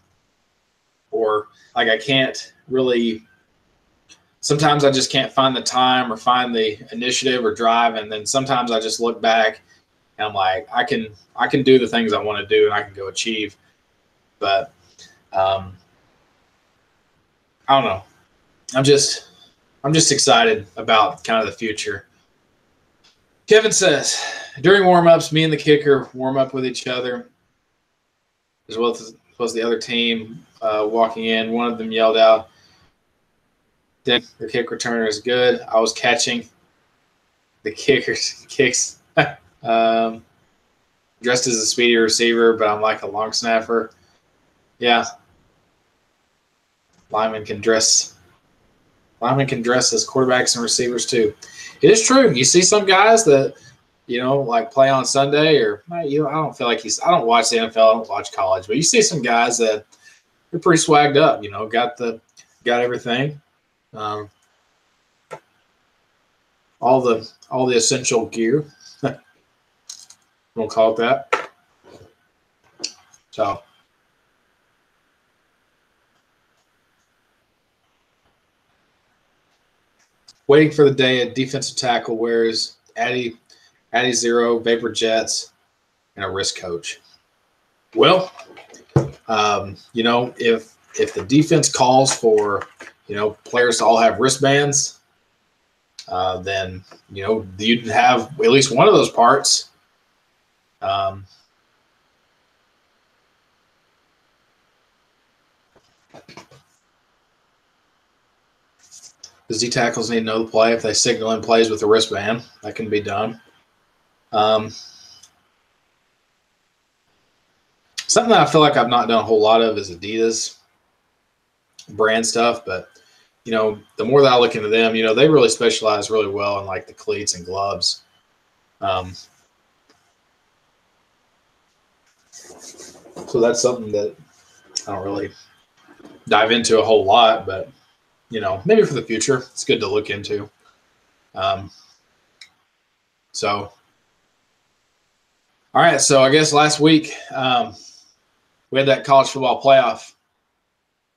or like I can't really. Sometimes I just can't find the time or find the initiative or drive, and then sometimes I just look back and I'm like, I can do the things I want to do and I can go achieve. But I don't know. I'm just excited about kind of the future. Kevin says, during warm-ups, me and the kicker warm up with each other, as well as the other team walking in. One of them yelled out, "The kick returner is good." I was catching the kicks. Dressed as a speedy receiver, but I'm like a long snapper. Yeah. Linemen can dress as quarterbacks and receivers too. It is true. You see some guys that, like play on Sunday, or I don't feel like I don't watch the NFL, I don't watch college, but you see some guys that are pretty swagged up, got everything. All the essential gear. We'll call it that. So waiting for the day a defensive tackle wears Addy Zero, Vapor Jets, and a wrist coach. Well, if the defense calls for, players to all have wristbands, then, you'd have at least one of those parts. Because D tackles need to know the play. If they signal in plays with the wristband, that can be done. Something that I feel like I've not done a whole lot of is Adidas brand stuff, but the more that I look into them, they really specialize really well in like the cleats and gloves. So that's something that I don't really dive into a whole lot, but maybe for the future, it's good to look into. So All right, so I guess last week we had that college football playoff.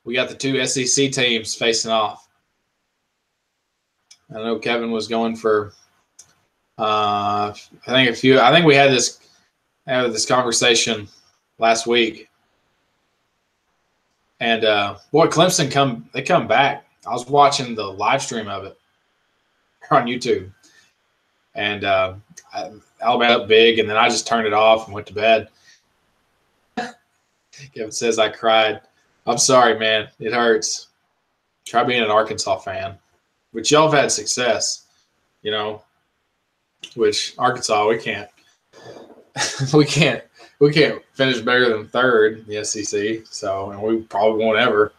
We got the two SEC teams facing off. I know Kevin was going for. I think we had this conversation last week, and boy, Clemson come back. I was watching the live stream of it on YouTube, and Alabama up big, and then I just turned it off and went to bed. Kevin says I cried. I'm sorry, man. It hurts. Try being an Arkansas fan, which y'all have had success, you know. Which Arkansas, we can't finish better than third in the SEC. So, and we probably won't ever.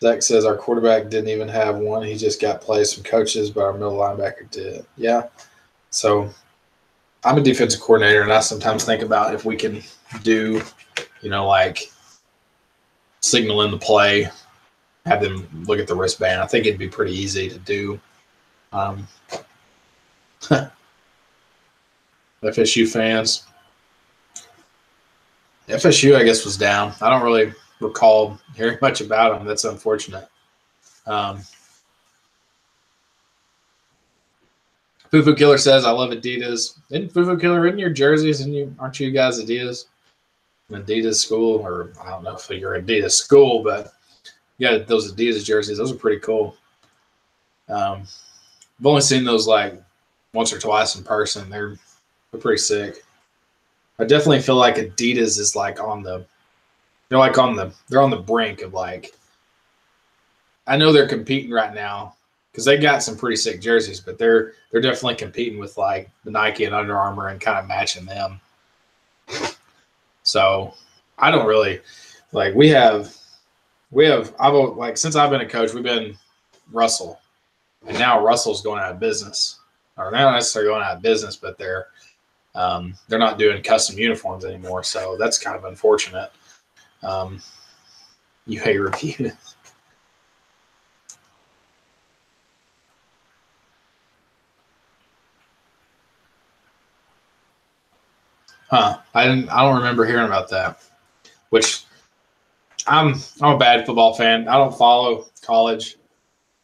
Zach says our quarterback didn't even have one. He just got plays from coaches, but our middle linebacker did. Yeah. So I'm a defensive coordinator, and I sometimes think about if we can do, like signal in the play, have them look at the wristband. I think it'd be pretty easy to do. FSU fans. FSU, I guess, was down. I don't really recall hearing much about them. That's unfortunate. Fufu Killer says, I love Adidas. Isn't Fufu Killer in your jerseys? Aren't you guys Adidas? An Adidas school, or I don't know if you're Adidas school, but yeah, those Adidas jerseys, those are pretty cool. I've only seen those like once or twice in person. They're pretty sick. I definitely feel like Adidas is like they're on the brink of like, I know they're competing right now because they got some pretty sick jerseys, but they're definitely competing with like the Nike and Under Armour and kind of matching them. So I don't really like, since I've been a coach, we've been Russell, and now Russell's going out of business, or not necessarily going out of business, but they're not doing custom uniforms anymore. So that's kind of unfortunate. You hate reviews. Huh. I don't remember hearing about that. Which I'm a bad football fan. I don't follow college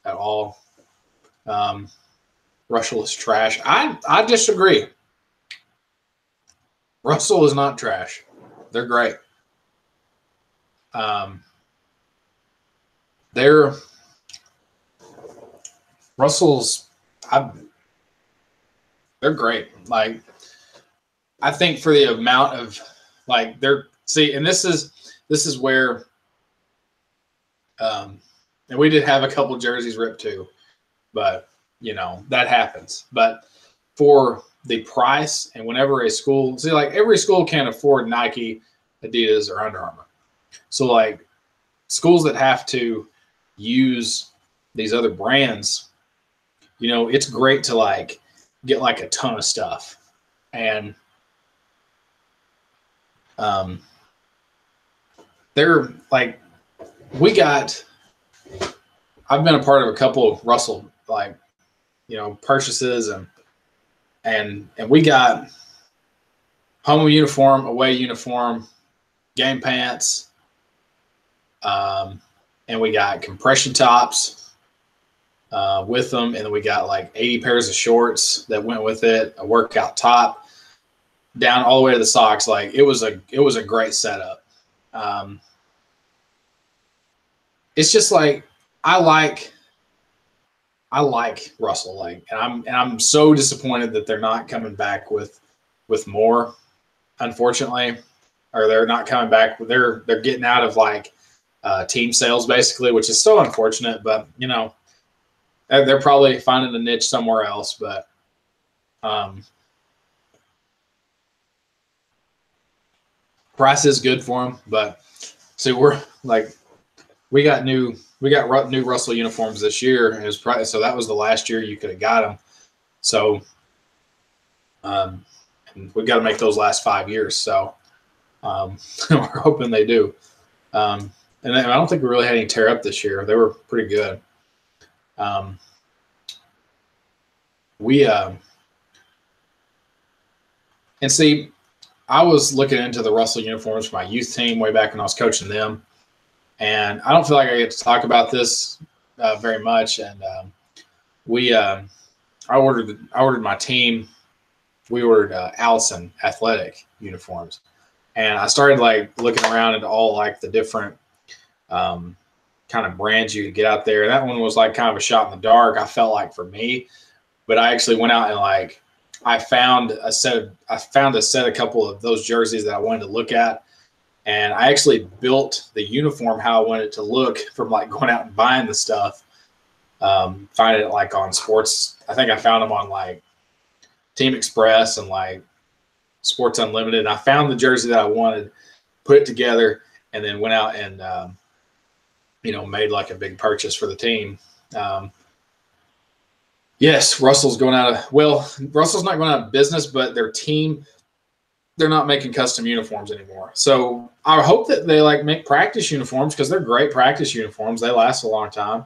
at all. Russell is trash. I disagree. Russell is not trash. They're great. They're great. Like, I think for the amount of like and this is where and we did have a couple jerseys ripped too, but that happens. But for the price, and whenever a school, like every school can't afford Nike, Adidas, or Under Armour. So like schools that have to use these other brands, it's great to like get like a ton of stuff. And they're like, I've been a part of a couple of Russell purchases, and we got home uniform, away uniform, game pants, and we got compression tops with them, and then we got like 80 pairs of shorts that went with it, a workout top, down all the way to the socks. Like it was a great setup. It's just like I like Russell, like, and I'm so disappointed that they're not coming back with more, unfortunately, or they're not coming back. They're getting out of like team sales basically, which is so unfortunate. But they're probably finding a niche somewhere else. But price is good for them. But see, we're like, we got new Russell uniforms this year, and so that was the last year you could have got them. So, and we got to make those last 5 years. So, we're hoping they do. And I don't think we really had any tear up this year. They were pretty good. Um, and see, I was looking into the Russell uniforms for my youth team way back when I was coaching them. And I don't feel like I get to talk about this very much. And I ordered my team. We ordered Allison athletic uniforms, and I started like looking around at all like the different kind of brands you could get out there. That one was like kind of a shot in the dark, I felt like, for me. But I actually went out and like I found a couple of those jerseys that I wanted to look at. And I actually built the uniform how I wanted it to look from like going out and buying the stuff. Find it like on sports. I think I found them on like Team Express and like Sports Unlimited. And I found the jersey that I wanted, put it together, and then went out and, made like a big purchase for the team. Yes, Russell's not going out of business, but their team, they're not making custom uniforms anymore. So I hope that they like make practice uniforms, because they're great practice uniforms. They last a long time.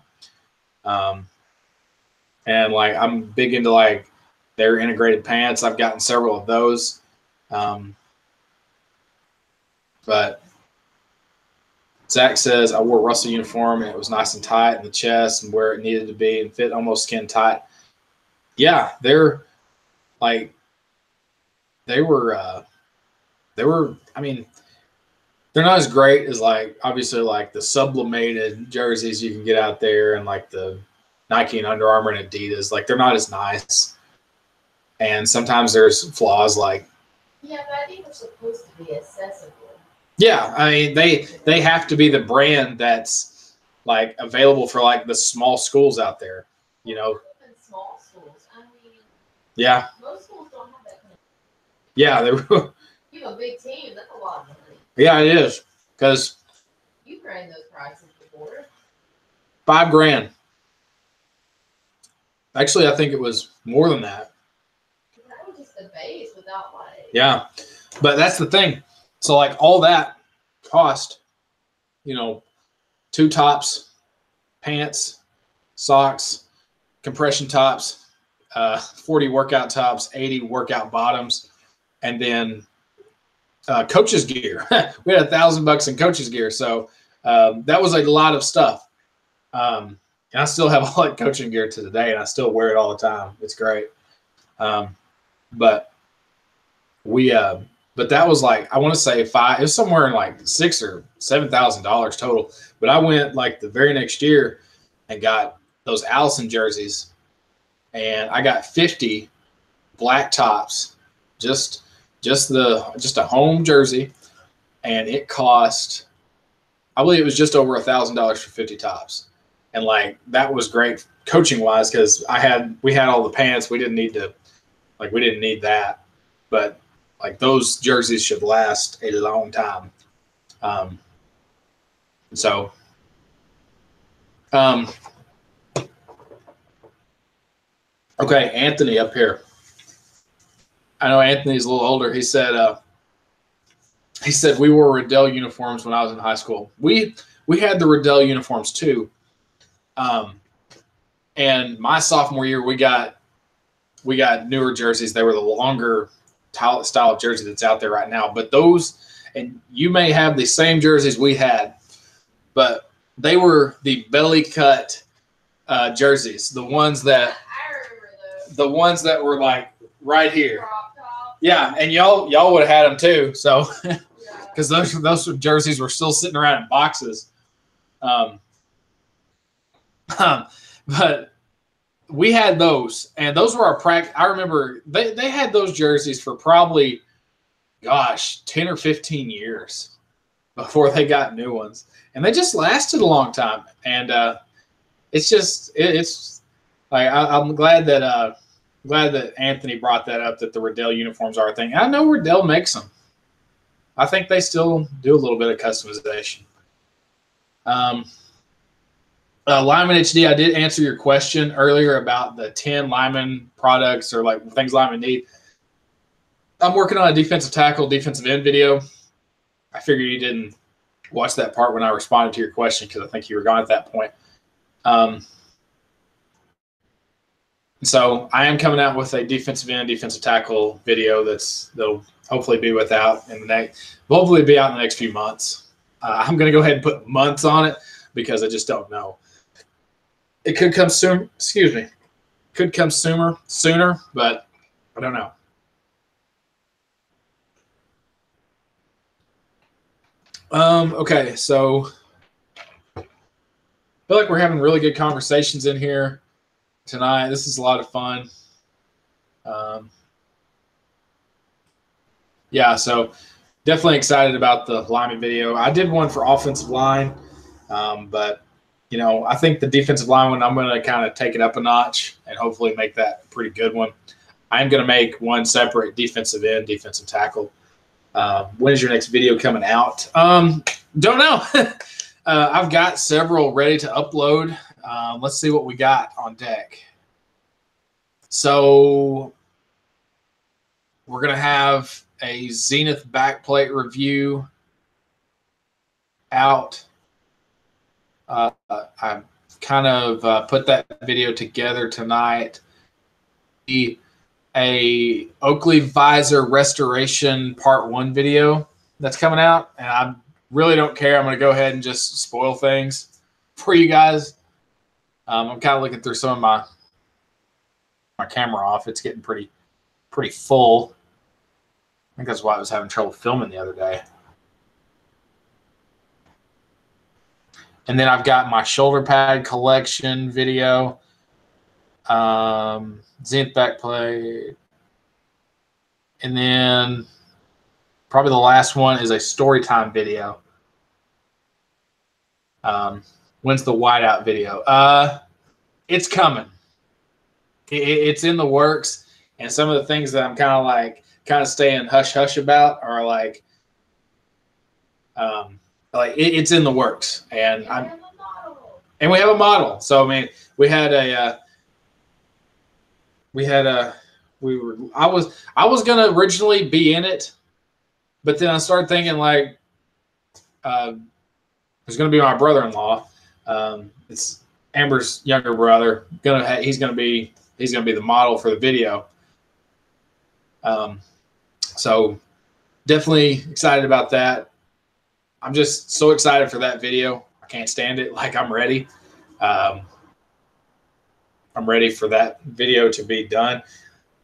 And like, I'm big into like their integrated pants. I've gotten several of those. But Zach says, I wore a Russell uniform and it was nice and tight in the chest and where it needed to be and fit almost skin tight. Yeah, they were, I mean, they're not as great as like, obviously like the sublimated jerseys you can get out there and like the Nike and Under Armour and Adidas. Like, they're not as nice. And sometimes there's flaws like. Yeah, but I think they're supposed to be accessible. Yeah, I mean, they have to be the brand that's like available for like the small schools out there, Even small schools. I mean. Yeah. Most schools don't have that kind of. Yeah, You have a big team. That's a lot of money. Yeah, it is, because. You've ran those prices before. $5,000. Actually, I think it was more than that. That was just the base without like. Yeah, but that's the thing. So like all that cost, 2 tops, pants, socks, compression tops, 40 workout tops, 80 workout bottoms, and then coach's gear. We had $1,000 in coach's gear. So that was a lot of stuff. And I still have all that coaching gear to today, and I still wear it all the time. It's great. But that was like, I want to say it was somewhere in like $6,000 or $7,000 total. But I went like the very next year and got those Allison jerseys, and I got 50 black tops, just a home jersey, and it cost, I believe it was just over $1,000 for 50 tops. And like, that was great coaching wise, because we had all the pants. We didn't need that, but like those jerseys should last a long time. Okay, Anthony up here. I know Anthony's a little older. He said we wore Riddell uniforms when I was in high school. We had the Riddell uniforms too. And my sophomore year, we got newer jerseys. They were the longer style jersey that's out there right now. But those, and you may have the same jerseys we had, but they were the belly cut jerseys. The ones that I remember those. The ones that were like right here. Yeah, and y'all would have had them too. So, because those jerseys were still sitting around in boxes. But we had those, and those were our practice. I remember they had those jerseys for probably, 10 or 15 years before they got new ones, and they just lasted a long time. And it's like I'm glad that Anthony brought that up, that the Riddell uniforms are a thing. I know Riddell makes them. I think they still do a little bit of customization. Lyman HD, I did answer your question earlier about the 10 Lyman products or like things Lyman need. I'm working on a defensive tackle, defensive end video. I figured you didn't watch that part when I responded to your question, because I think you were gone at that point. So I am coming out with a defensive end, defensive tackle video that'll hopefully be out in the next few months. I'm going to go ahead and put months on it because I just don't know. It could come soon. Excuse me. Could come sooner, but I don't know. Okay, so I feel like we're having really good conversations in here tonight. This is a lot of fun. Yeah, so definitely excited about the lineman video. I did one for offensive line, but you know, I think the defensive line one, I'm going to kind of take it up a notch and hopefully make that a pretty good one. I'm going to make one separate defensive end, defensive tackle. When is your next video coming out? Don't know. I've got several ready to upload. Let's see what we got on deck. So we're going to have a Zenith backplate review out. I kind of put that video together tonight. A Oakley visor restoration part 1 video that's coming out, and I really don't care. I'm going to go ahead and just spoil things for you guys. I'm kind of looking through some of my camera off. It's getting pretty full. I think that's why I was having trouble filming the other day. And then I've got my shoulder pad collection video, Zenith backplate, and then probably the last one is a story time video. When's the whiteout video? It's coming. It's in the works, and some of the things that I'm kind of staying hush hush about are like it's in the works, and we have a model. So I mean, I was gonna originally be in it, but then I started thinking like it's gonna be my brother-in-law. It's Amber's younger brother. He's gonna be the model for the video. So definitely excited about that. I'm just so excited for that video. I can't stand it. Like, I'm ready. I'm ready for that video to be done.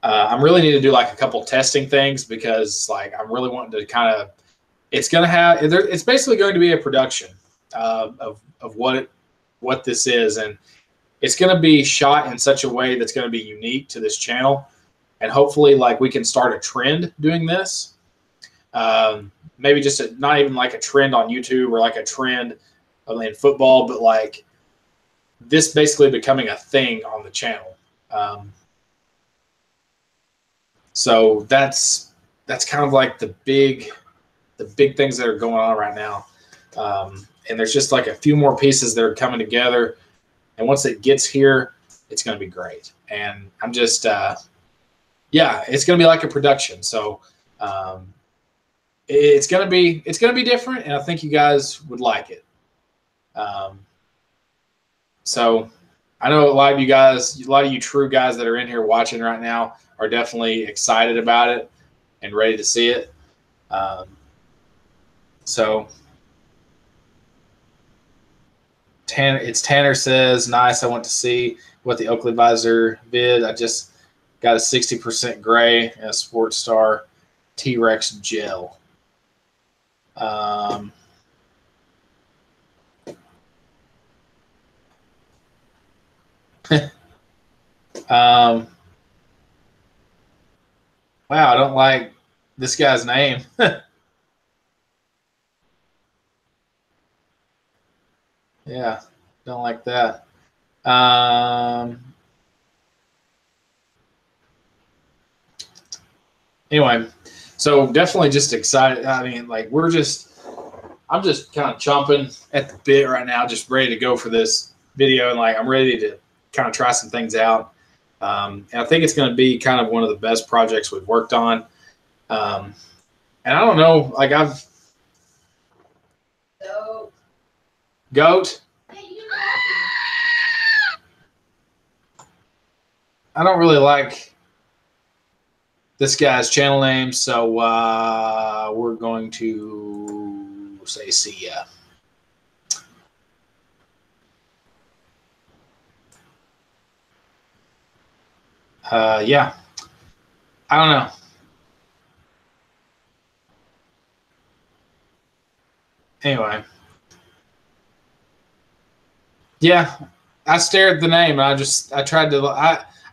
I really need to do like a couple testing things because like I'm really wanting to kind of. It's basically going to be a production of what this is, and it's going to be shot in such a way that's going to be unique to this channel, and hopefully like we can start a trend doing this. Maybe just not even like a trend on YouTube or like a trend in football, but like this basically becoming a thing on the channel. So that's kind of like the big things that are going on right now. And there's just like a few more pieces that are coming together. And once it gets here, it's going to be great. And I'm just, yeah, it's going to be like a production. So, it's gonna be different, and I think you guys would like it. So I know a lot of you true guys that are in here watching right now are definitely excited about it and ready to see it. So Tanner says, nice. I went to see what the Oakley visor vid. I just got a 60% gray and a Sports Star T-Rex gel. Wow, I don't like this guy's name. Yeah, don't like that. Anyway, so definitely just excited. I mean, like I'm just kind of chomping at the bit right now, just ready to go for this video, and like I'm ready to kind of try some things out. And I think it's going to be kind of one of the best projects we've worked on. And I don't know, like Goat. I don't really like this guy's channel name, so we're going to say see ya. Yeah, I don't know. Anyway, yeah, I stared at the name and I tried to,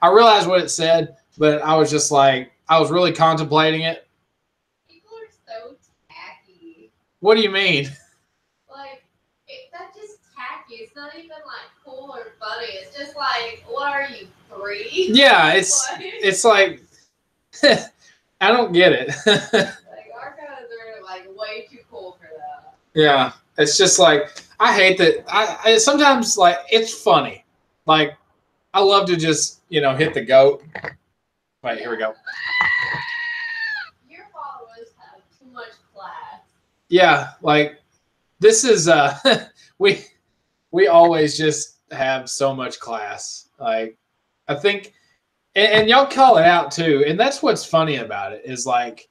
I realized what it said, but I was just like, I was really contemplating it. People are so tacky. What do you mean? Like, that's just tacky. It's not even like cool or funny. It's just like, what are you, 3? Yeah, it's like, I don't get it. Like, our guys are like way too cool for that. Yeah, it's just like, I hate that. I sometimes, like, it's funny. Like, I love to just, you know, hit the goat. Wait, here we go. Your followers have too much class. Yeah, like, this is we always just have so much class. Like, I think, and y'all call it out too, and that's what's funny about it is like,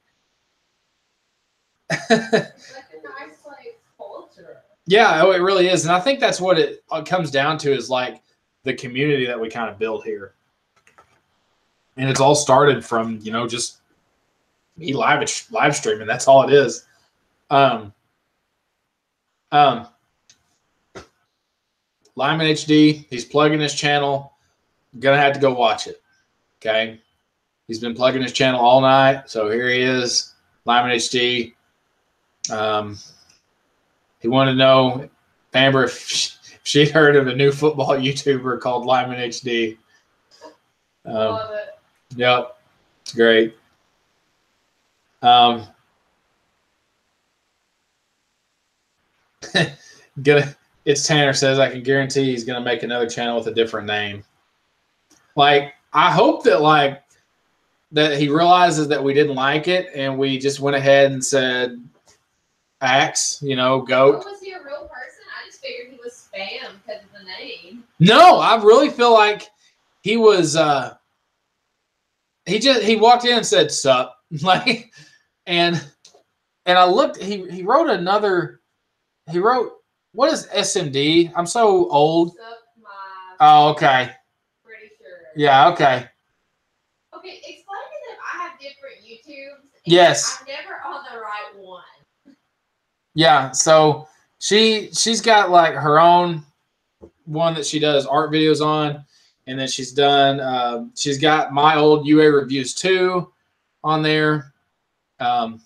It's like a nice like culture. yeah, it really is, and I think that's what it comes down to is like the community that we kind of build here, and it's all started from, you know, just me live streaming. That's all it is. Lyman HD, he's plugging his channel. Gonna have to go watch it. Okay. He's been plugging his channel all night. So here he is, Lyman HD. He wanted to know, Amber, if she'd heard of a new football YouTuber called Lyman HD. Love it. Yep. It's great. It's Tanner says, I can guarantee he's gonna make another channel with a different name. Like, I hope that like that he realizes that we didn't like it and we just went ahead and said Axe, you know, goat. Oh, was he a real person? I just figured he was spam because of the name. No, I really feel like he was he walked in and said sup. Like, and I looked, he wrote what is SMD? I'm so old. Oh, okay. Pretty sure. Yeah, okay. Okay, explain to them I have different YouTubes. Yes. I'm never on the right one. Yeah, so she's got like her own one that she does art videos on, and then she's got my old UA reviews too on there. And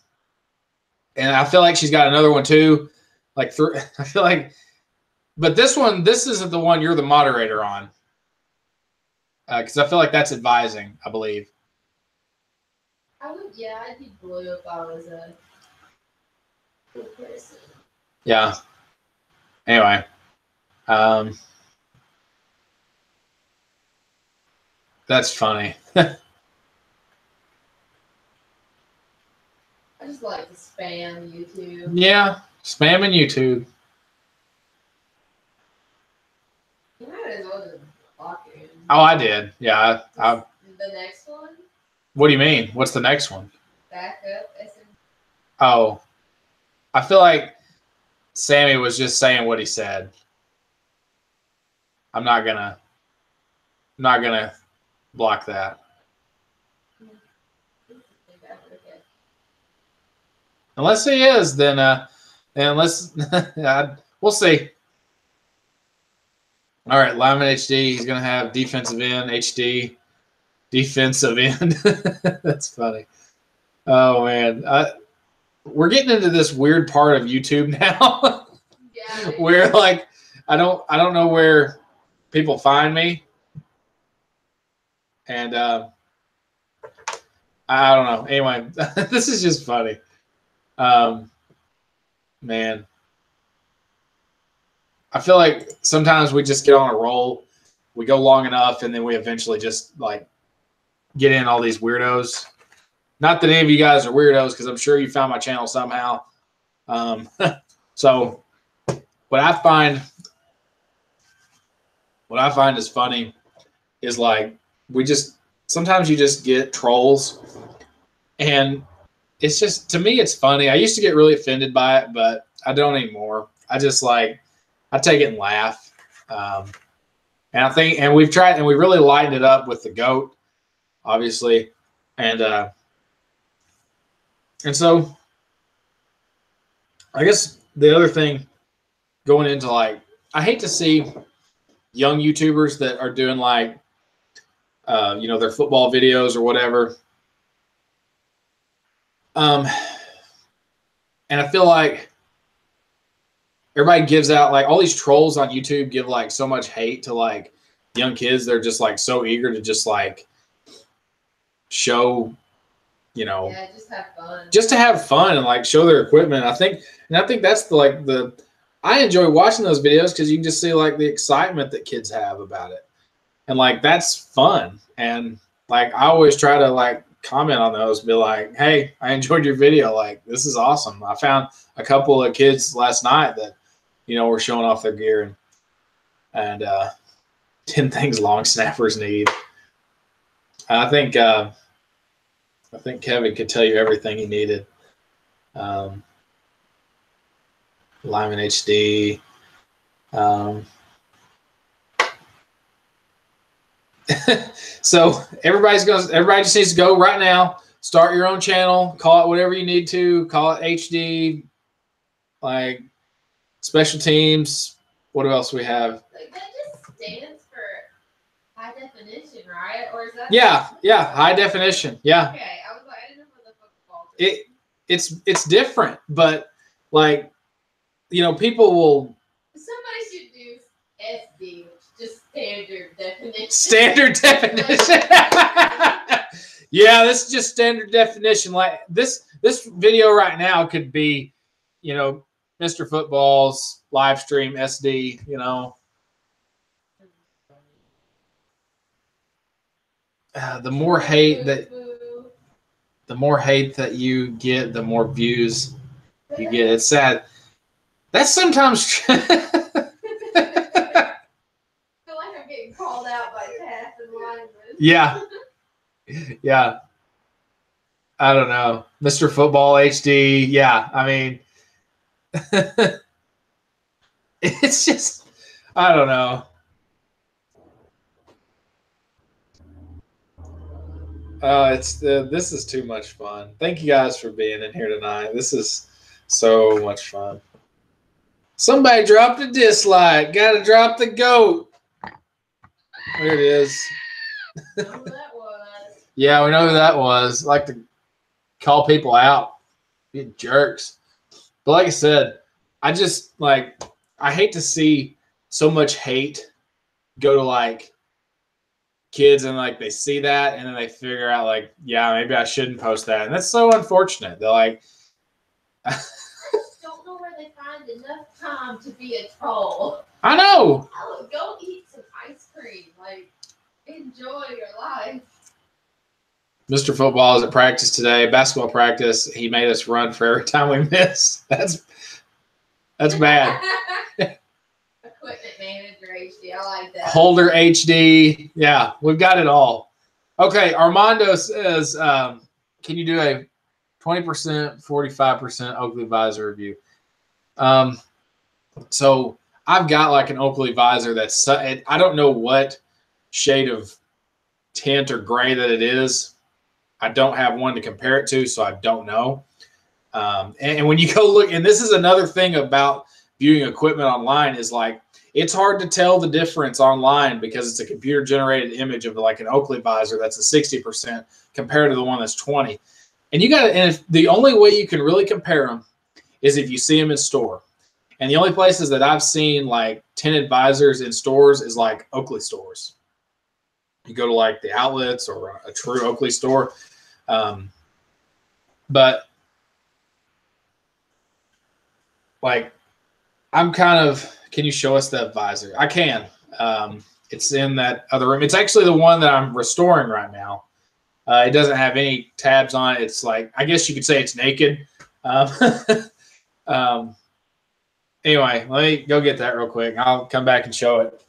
I feel like she's got another one too. Like I feel like, but this isn't the one you're the moderator on. Because I feel like that's advising, I believe. Yeah, I'd be blue if I was a good person. Yeah. Anyway. That's funny. I just like to spam YouTube. Yeah, spamming YouTube. You might as well just block it. Oh, I did. Yeah. The next one? What do you mean? What's the next one? Back up. Oh, I feel like Sammy was just saying what he said. I'm not gonna block that. Unless he is, then unless we'll see. All right, Lyman HD. He's gonna have defensive end HD. Defensive end. That's funny. Oh man, we're getting into this weird part of YouTube now, Yeah, where like I don't know where people find me, and I don't know. Anyway, this is just funny. Man, I feel like sometimes we just get on a roll. We go long enough, and then we eventually just like get in all these weirdos. Not that any of you guys are weirdos, because I'm sure you found my channel somehow. So what I find is funny is like we just sometimes you just get trolls, and it's just, to me, it's funny. I used to get really offended by it, but I don't anymore. I just like, I take it and laugh. And I think, and we've tried, and we really lightened it up with the goat, obviously. And so I guess the other thing going into, like, I hate to see young YouTubers that are doing like, you know, their football videos or whatever. And I feel like everybody gives out, like, all these trolls on YouTube give like so much hate to like young kids. They're just like so eager to just like show, you know, Yeah, just have fun. Just to have fun and like show their equipment. I think that's the I enjoy watching those videos because you can just see like the excitement that kids have about it. And like, that's fun. And like, I always try to like comment on those, be like, hey, I enjoyed your video. Like, this is awesome. I found a couple of kids last night that, you know, were showing off their gear and 10 things long snappers need. I think Kevin could tell you everything he needed. Lyman HD. So everybody just needs to go right now. Start your own channel. Call it whatever you need to. Call it HD, like special teams. What else we have? Like, that just stands for high definition, right? Or is that? Yeah, high definition. Yeah. Okay, I was like, I didn't know what the football. It's different, but like, you know, people will. Somebody should do SD, which is just standard definition. Standard definition. Yeah, this is just standard definition. Like this video right now could be, you know, Mr. Football's live stream SD, you know. The more hate that you get, the more views you get. It's sad. That's sometimes I feel like I'm getting called out by Taff and Lyman. Yeah. Yeah. I don't know. Mr. Football HD. Yeah. I mean, it's just, I don't know. This is too much fun. Thank you guys for being in here tonight. This is so much fun. Somebody dropped a dislike. Gotta drop the goat. There it is. I know who that was. Yeah, we know who that was. Like to call people out, being jerks. But like I said, I just like, I hate to see so much hate go to like kids and like they see that and then they figure out like, yeah, maybe I shouldn't post that. And that's so unfortunate. They're like, don't know where they find enough time to be a troll. I know. Oh, go eat some ice cream. Like, enjoy your life. Mr. Football is at practice today, basketball practice. He made us run for every time we missed. That's bad. Equipment manager HD. I like that. Holder HD. Yeah, we've got it all. Okay, Armando says, can you do a 20%, 45% Oakley visor review? So I've got like an Oakley visor that's, I don't know what shade of tint or gray that it is. I don't have one to compare it to, so I don't know. And when you go look, and this is another thing about viewing equipment online, is like, it's hard to tell the difference online because it's a computer generated image of like an Oakley visor that's a 60% compared to the one that's 20. And you got to, and the only way you can really compare them is if you see them in store. And the only places that I've seen like tinted visors in stores is like Oakley stores. You go to like the outlets or a true Oakley store. But like, I'm kind of, can you show us that visor? I can. It's in that other room. It's actually the one that I'm restoring right now. It doesn't have any tabs on it. It's like, I guess you could say it's naked. Anyway, let me go get that real quick. I'll come back and show it.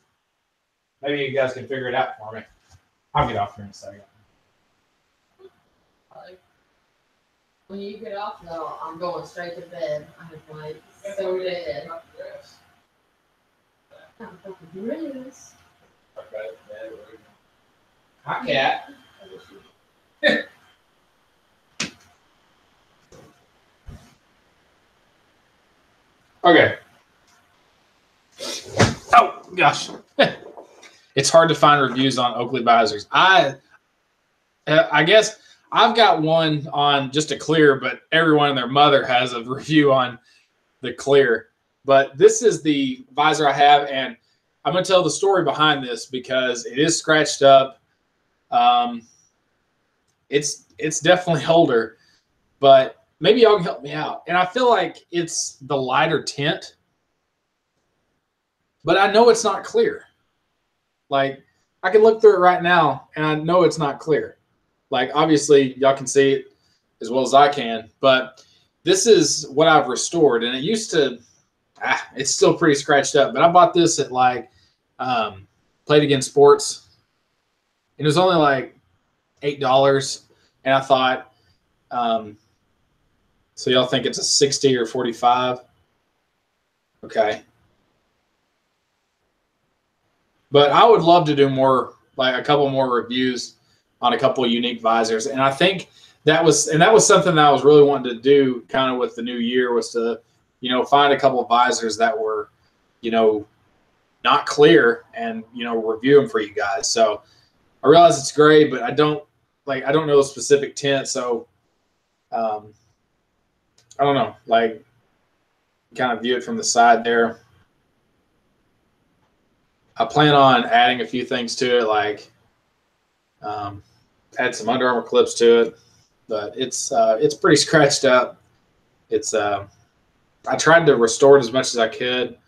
Maybe you guys can figure it out for me. I'll get off here in a second. When you get off, though, I'm going straight to bed. I'm like so dead. I'm fucking dressed. Hi, cat. Okay. Oh gosh, it's hard to find reviews on Oakley visors. I guess I've got one on just a clear, but everyone and their mother has a review on the clear. But this is the visor I have, and I'm going to tell the story behind this because it is scratched up. It's definitely older, but maybe y'all can help me out. And I feel like it's the lighter tint, but I know it's not clear. Like, I can look through it right now, and I know it's not clear. Like, obviously, y'all can see it as well as I can, but this is what I've restored, and it used to, it's still pretty scratched up, but I bought this at, like, Played Against Sports, and it was only, like, $8, and I thought, so y'all think it's a 60 or 45? Okay. But I would love to do more, like a couple more reviews on a couple of unique visors. And I think that was something that I was really wanting to do kind of with the new year, was to, find a couple of visors that were, not clear and, review them for you guys. So I realize it's gray, but I don't know the specific tint. So I don't know, like, kind of view it from the side there. I plan on adding a few things to it, like add some Under Armour clips to it, but it's pretty scratched up. It's I tried to restore it as much as I could,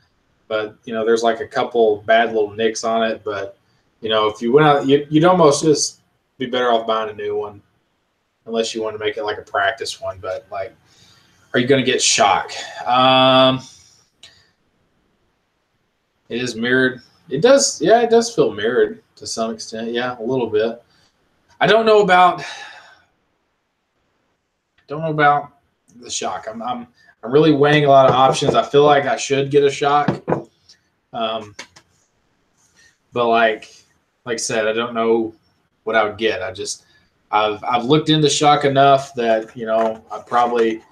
but there's like a couple bad little nicks on it. But if you went out, you'd almost just be better off buying a new one, unless you want to make it like a practice one. But like, are you going to get shock? It is mirrored. It does, yeah, it does feel mirrored to some extent. Yeah, a little bit. I don't know about the shock. I'm really weighing a lot of options. I feel like I should get a shock, but like I said, I don't know what I would get. I've looked into shock enough that I'd probably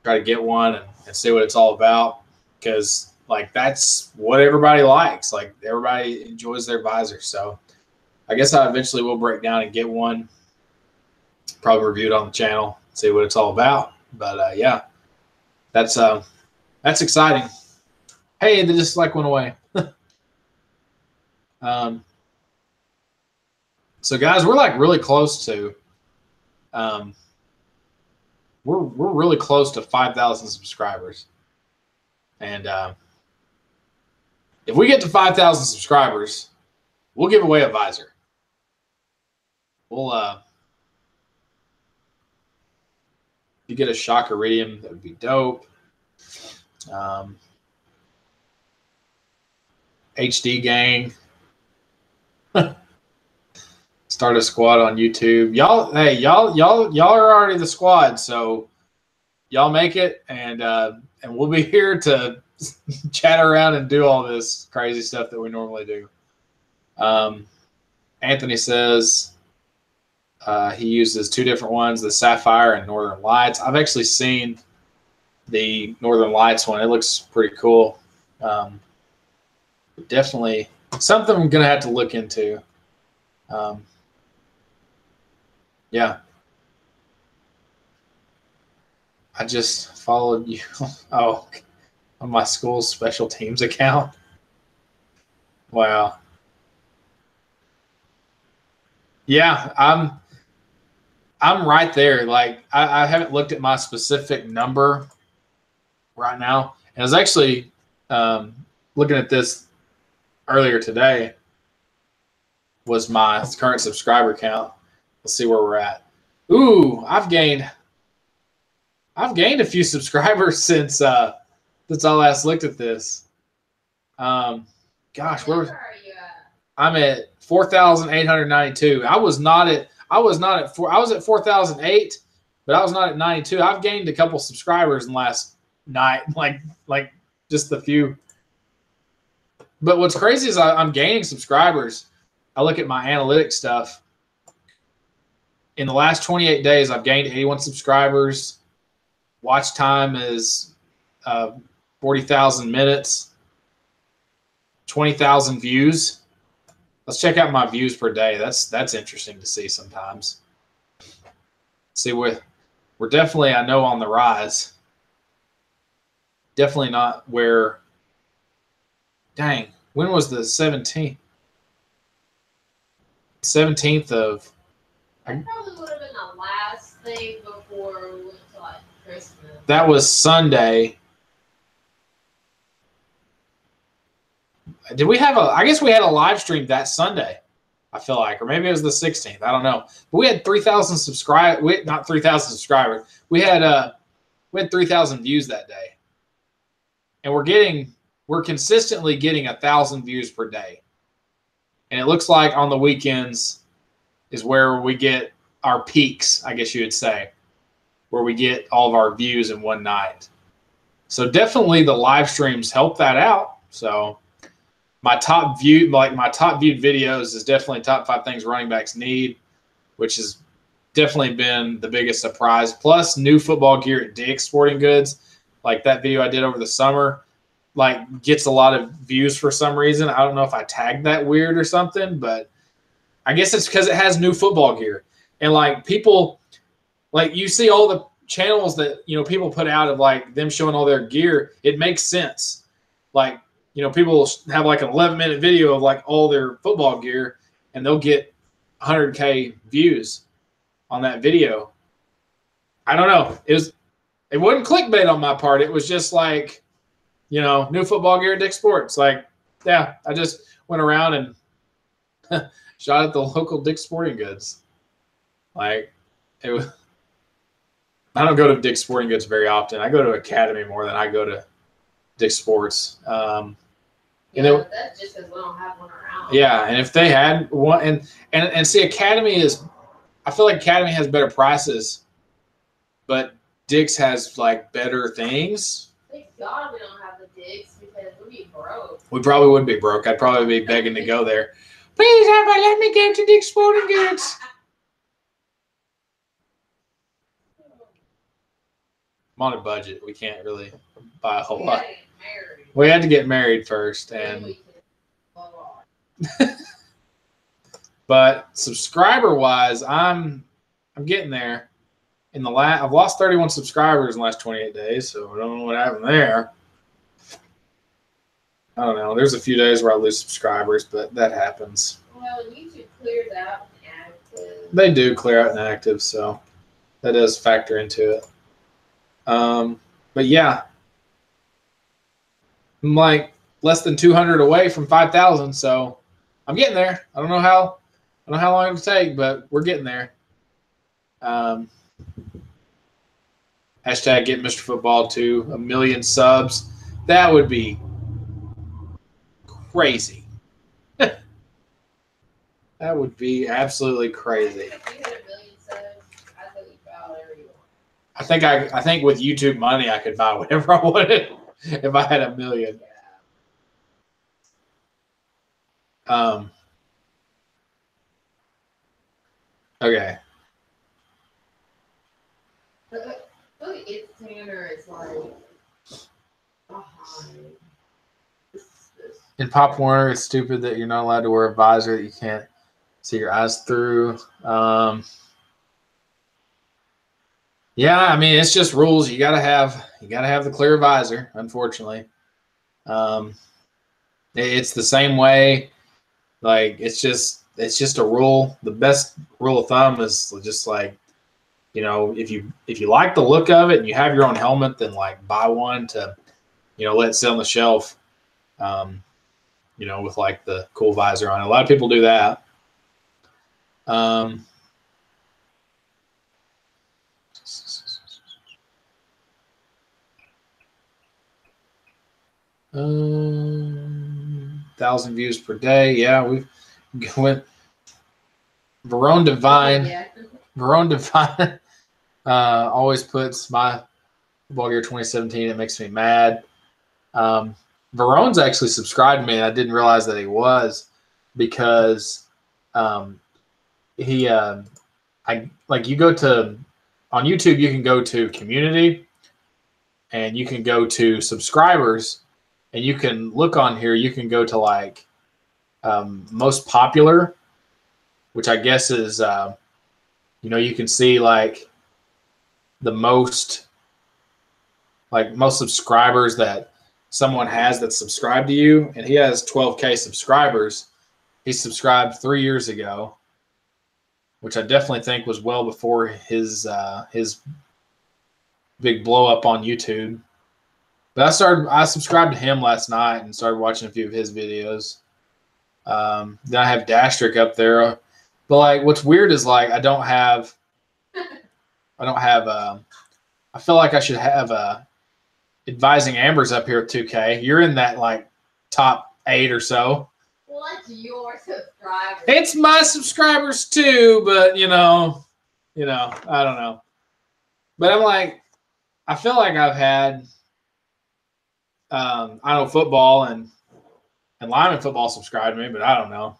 try to get one and see what it's all about, because like that's what everybody likes. Like, everybody enjoys their visor. So I guess I eventually will break down and get one, probably review it on the channel, see what it's all about. But yeah, that's exciting. Hey, the dislike went away. So guys, we're like really close to we're really close to 5,000 subscribers. And if we get to 5,000 subscribers, we'll give away a visor. We'll if you get a shock iridium, that would be dope. HD gang. Start a squad on YouTube. Y'all are already the squad, so y'all make it, and we'll be here to chat around and do all this crazy stuff that we normally do. Anthony says he uses two different ones, the Sapphire and Northern Lights. I've actually seen the Northern Lights one. It looks pretty cool. Definitely something I'm going to have to look into. Yeah. I just followed you. Oh, on my school's special teams account. Wow. Yeah, I'm right there. Like, I haven't looked at my specific number right now. And I was actually looking at this earlier today, was my current subscriber count. Let's see where we're at. Ooh, I've gained a few subscribers since I last looked at this. Gosh, where are you at? I'm at 4,892. I was at 4,008, but I was not at 92. I've gained a couple subscribers in the last night, like just a few. But what's crazy is I'm gaining subscribers. I look at my analytics stuff. In the last 28 days, I've gained 81 subscribers. Watch time is 40,000 minutes, 20,000 views. Let's check out my views per day. That's interesting to see sometimes. See, we're definitely, I know, on the rise. Definitely not where. Dang, when was the 17th? 17th of. That probably would have been the last thing before we went to like Christmas. That was Sunday. Did we have I guess we had a live stream that Sunday, I feel like, or maybe it was the 16th. I don't know. But we had 3,000 subscribers. Not 3,000 subscribers. We had 3,000 views that day, and we're consistently getting 1,000 views per day. And it looks like on the weekends is where we get our peaks, I guess you would say, where we get all of our views in one night. So definitely the live streams help that out. So my top viewed videos is definitely top 5 things running backs need, which has definitely been the biggest surprise. Plus new football gear at Dick's Sporting Goods, like that video I did over the summer, like gets a lot of views for some reason. I don't know if I tagged that weird or something, but I guess it's because it has new football gear. And like people, like you see all the channels that, people put out of like them showing all their gear. It makes sense. Like, people have like an 11-minute video of like all their football gear and they'll get 100K views on that video. I don't know. It wasn't clickbait on my part. It was just like, new football gear at Dick's Sports. Like, yeah, I just went around and shot at the local Dick's Sporting Goods. Like, it was. I don't go to Dick's Sporting Goods very often. I go to Academy more than I go to Dick's Sports. That's just because we don't have one around. Yeah, and if they had one, and see, Academy is, I feel like Academy has better prices, but Dick's has like better things. Thank God we don't have the Dick's because we'd be broke. We probably would be broke. I'd probably be begging to go there. Please, everybody, let me get to Dick's Sporting Goods. I'm on a budget. We can't really buy a whole lot. We had to get married first, and but subscriber-wise, I'm getting there. I've lost 31 subscribers in the last 28 days, so I don't know what happened there. I don't know. There's a few days where I lose subscribers, but that happens. Well, YouTube clears out inactive. They do clear out inactive, so that does factor into it. But yeah, I'm like less than 200 away from 5,000, so I'm getting there. I don't know how long it'll take, but we're getting there. Hashtag get Mr. Football to 1 million subs. That would be crazy. That would be absolutely crazy. If you had 1 million subs, I think you'd buy whatever you want. I think with YouTube money, I could buy whatever I wanted if I had 1 million. Okay. It's Tanner. It's like behind. In Pop Warner, it's stupid that you're not allowed to wear a visor that you can't see your eyes through. Yeah, I mean, it's just rules. You gotta have the clear visor, unfortunately. It's the same way. Like, it's just a rule. The best rule of thumb is just like, if you like the look of it and you have your own helmet, then like buy one to, let it sit on the shelf. With like the cool visor on it. A lot of people do that. Thousand views per day. Yeah, we've went. Verone Divine. Always puts my football gear 2017. It makes me mad. Verone's actually subscribed to me, and I didn't realize that he was, because he you go to on YouTube, you can go to community, and you can go to subscribers, and you can look on here. You can go to like most popular, which I guess is you can see like the most subscribers that someone has that's subscribed to you, and he has 12K subscribers. He subscribed 3 years ago, which I definitely think was well before his big blow up on YouTube. But I subscribed to him last night and started watching a few of his videos. Then I have Dastrick up there, but like what's weird is like I feel like I should have advising Amber's up here at 2K. You're in that like top 8 or so. Well, that's your subscribers. It's my subscribers too, but I don't know. But I'm like, I feel like I've had, football and Lyman football subscribe to me, but I don't know.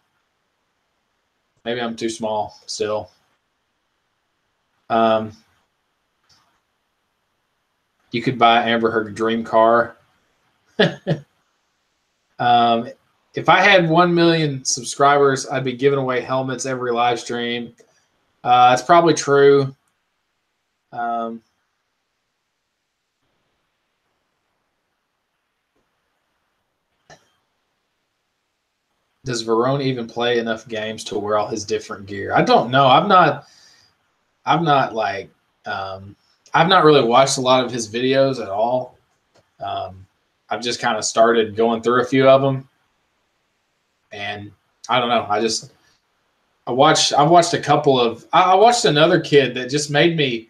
Maybe I'm too small still. You could buy Amber her dream car. If I had 1 million subscribers, I'd be giving away helmets every live stream. That's probably true. Does Verone even play enough games to wear all his different gear? I don't know. I've not really watched a lot of his videos at all. I've just kind of started going through a few of them, and I don't know. I watched a couple of. I watched another kid that just made me.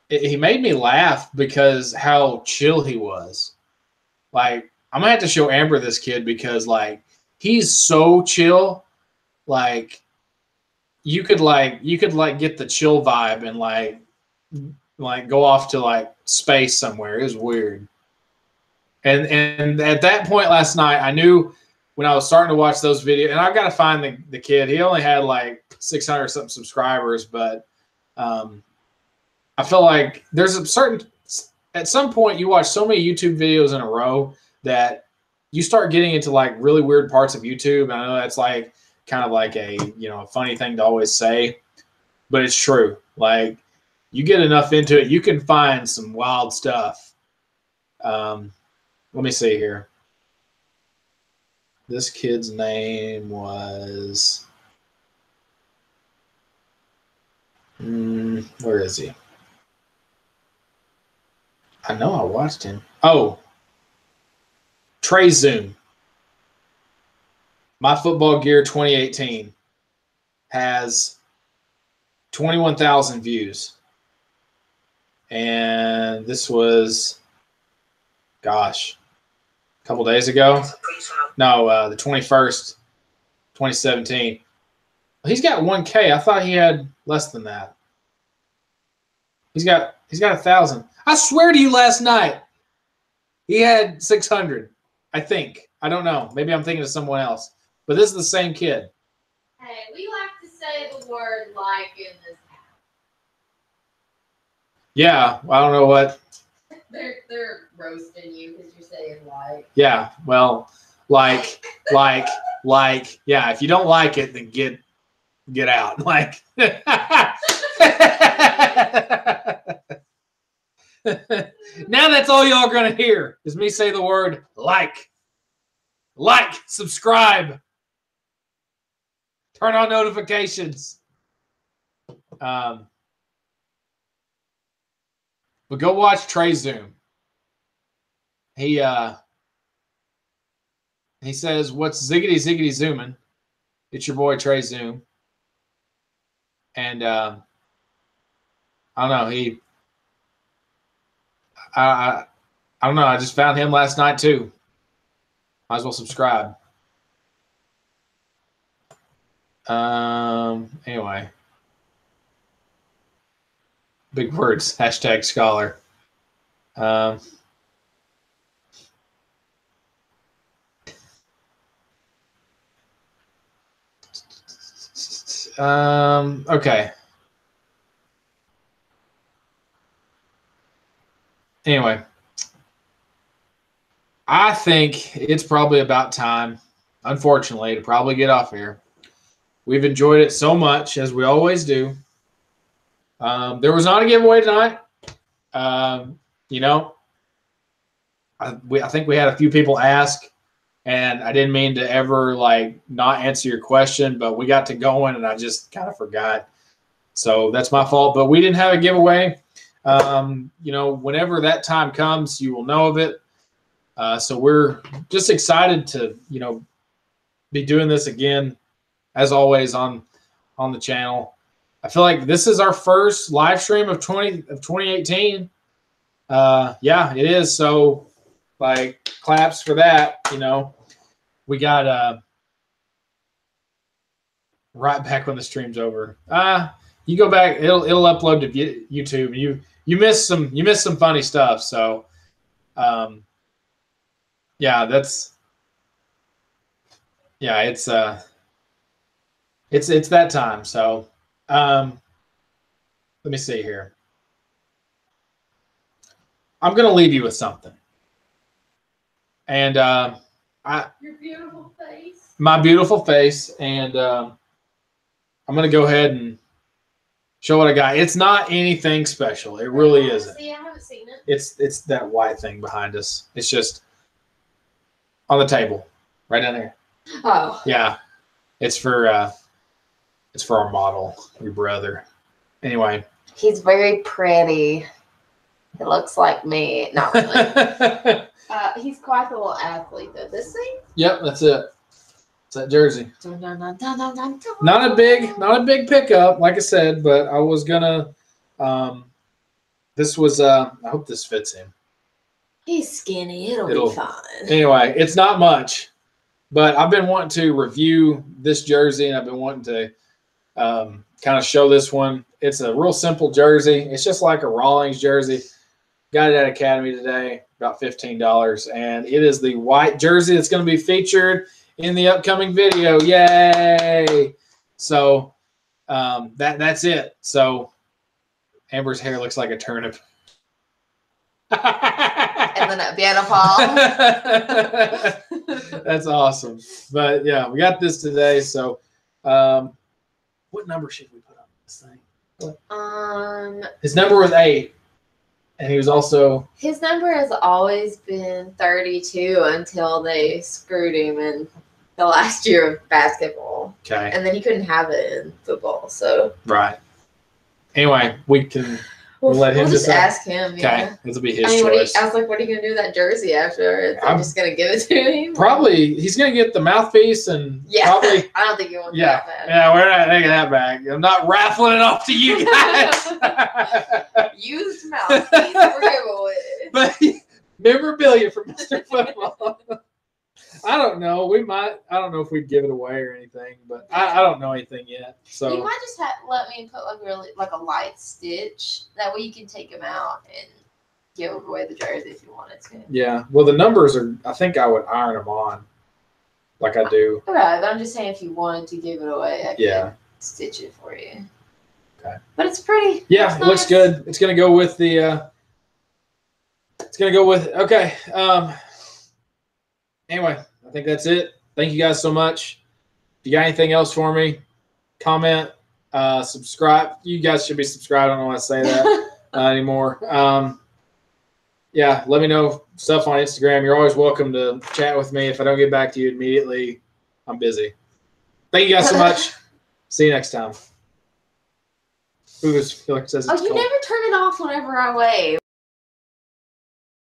He made me laugh because how chill he was. Like, I'm gonna have to show Amber this kid because like he's so chill. Like you could get the chill vibe and like go off to like space somewhere. It was weird. And at that point last night, I knew when I was starting to watch those videos, and I've got to find the kid. He only had like 600 something subscribers, but I feel like there's at some point you watch so many YouTube videos in a row that you start getting into like really weird parts of YouTube. And I know that's like kind of like a funny thing to always say, but it's true. Like you get enough into it, you can find some wild stuff. Let me see here. This kid's name was where is he? I know I watched him. Oh, Trey Zoom. My Football Gear 2018 has 21,000 views. And this was, gosh, a couple days ago. No, the 21st, 2017. He's got 1K. I thought he had less than that. He's got 1,000. I swear to you, last night he had 600. I think. I don't know. Maybe I'm thinking of someone else. But this is the same kid. Hey, we like to say the word like in this house. Yeah, well, I don't know what. They're roasting you because you're saying like. Yeah, well, like, yeah. If you don't like it, then get out. Like. Now that's all y'all are gonna hear is me say the word like, subscribe, turn on notifications. But go watch Trey Zoom. He says, "What's ziggity ziggity zooming?" It's your boy Trey Zoom, and I don't know. I don't know. I just found him last night too. Might as well subscribe. Anyway, Big words. Hashtag scholar. Okay. Anyway, I think it's probably about time, unfortunately, to probably get off here. We've enjoyed it so much, as we always do. There was not a giveaway tonight. You know, I think we had a few people ask, and I didn't mean to ever like not answer your question, but we got to going and I just kind of forgot. So that's my fault, but we didn't have a giveaway. You know, whenever that time comes, you will know of it. So we're just excited to, you know, be doing this again, as always on the channel. I feel like this is our first live stream of 2018. Yeah, it is. So like claps for that. You know, we got right back when the stream's over. You go back, it'll upload to YouTube. You missed some funny stuff. So yeah, it's that time. So let me see here. I'm gonna leave you with something. And your beautiful face. My beautiful face, and I'm gonna go ahead and show what I got. It's not anything special. It really isn't. See, I haven't seen it. It's that white thing behind us. It's just on the table, right down there. Oh. Yeah, it's for our model, your brother. Anyway, he's very pretty. He looks like me. Not really. He's quite the little athlete, though. This thing? Yep, that's it. It's that jersey. Dun, dun, dun, dun, dun, dun, dun. Not a big pickup, like I said, but I was gonna. This was. I hope this fits him. He's skinny. It'll be fine. Anyway, it's not much, but I've been wanting to review this jersey, and I've been wanting to kind of show this one. It's a real simple jersey. It's just like a Rawlings jersey. Got it at Academy today, about $15, and it is the white jersey that's going to be featured in the upcoming video. Yay! So that's it. So Amber's hair looks like a turnip. Isn't it beautiful? That's awesome. But yeah, we got this today. So what number should we put on this thing? His number was 8. And he was also... His number has always been 32 until they screwed him in the last year of basketball. Okay. And then he couldn't have it in football, so... Right. Anyway, we can... We'll let him just decide. ask him. Okay, Yeah. It'll be his choice. choice. I was like, what are you going to do with that jersey after? I'm just going to give it to him? Probably, he's going to get the mouthpiece and yeah. probably... I don't think you want that back. Yeah, we're not taking that back. I'm not raffling it off to you guys. Used mouthpiece for giveaway. But memorabilia for Mr. Football. I don't know. We might. I don't know if we'd give it away or anything, but I don't know anything yet. So you might just let me put like a light stitch. That way you can take them out and give away the jersey if you wanted to. Yeah. Well, the numbers are. I think I would iron them on, like I do. Right, but I'm just saying if you wanted to give it away, I could stitch it for you. Okay. But it's pretty. Yeah, it looks good. It's gonna go with the. It's gonna go with okay. Anyway, I think that's it. Thank you guys so much. If you got anything else for me, comment, subscribe. You guys should be subscribed. I don't know why I say that anymore. Yeah, let me know stuff on Instagram. You're always welcome to chat with me. If I don't get back to you immediately, I'm busy. Thank you guys so much. See you next time. Ooh, this Felix says it's you cold. never turn it off whenever I wave.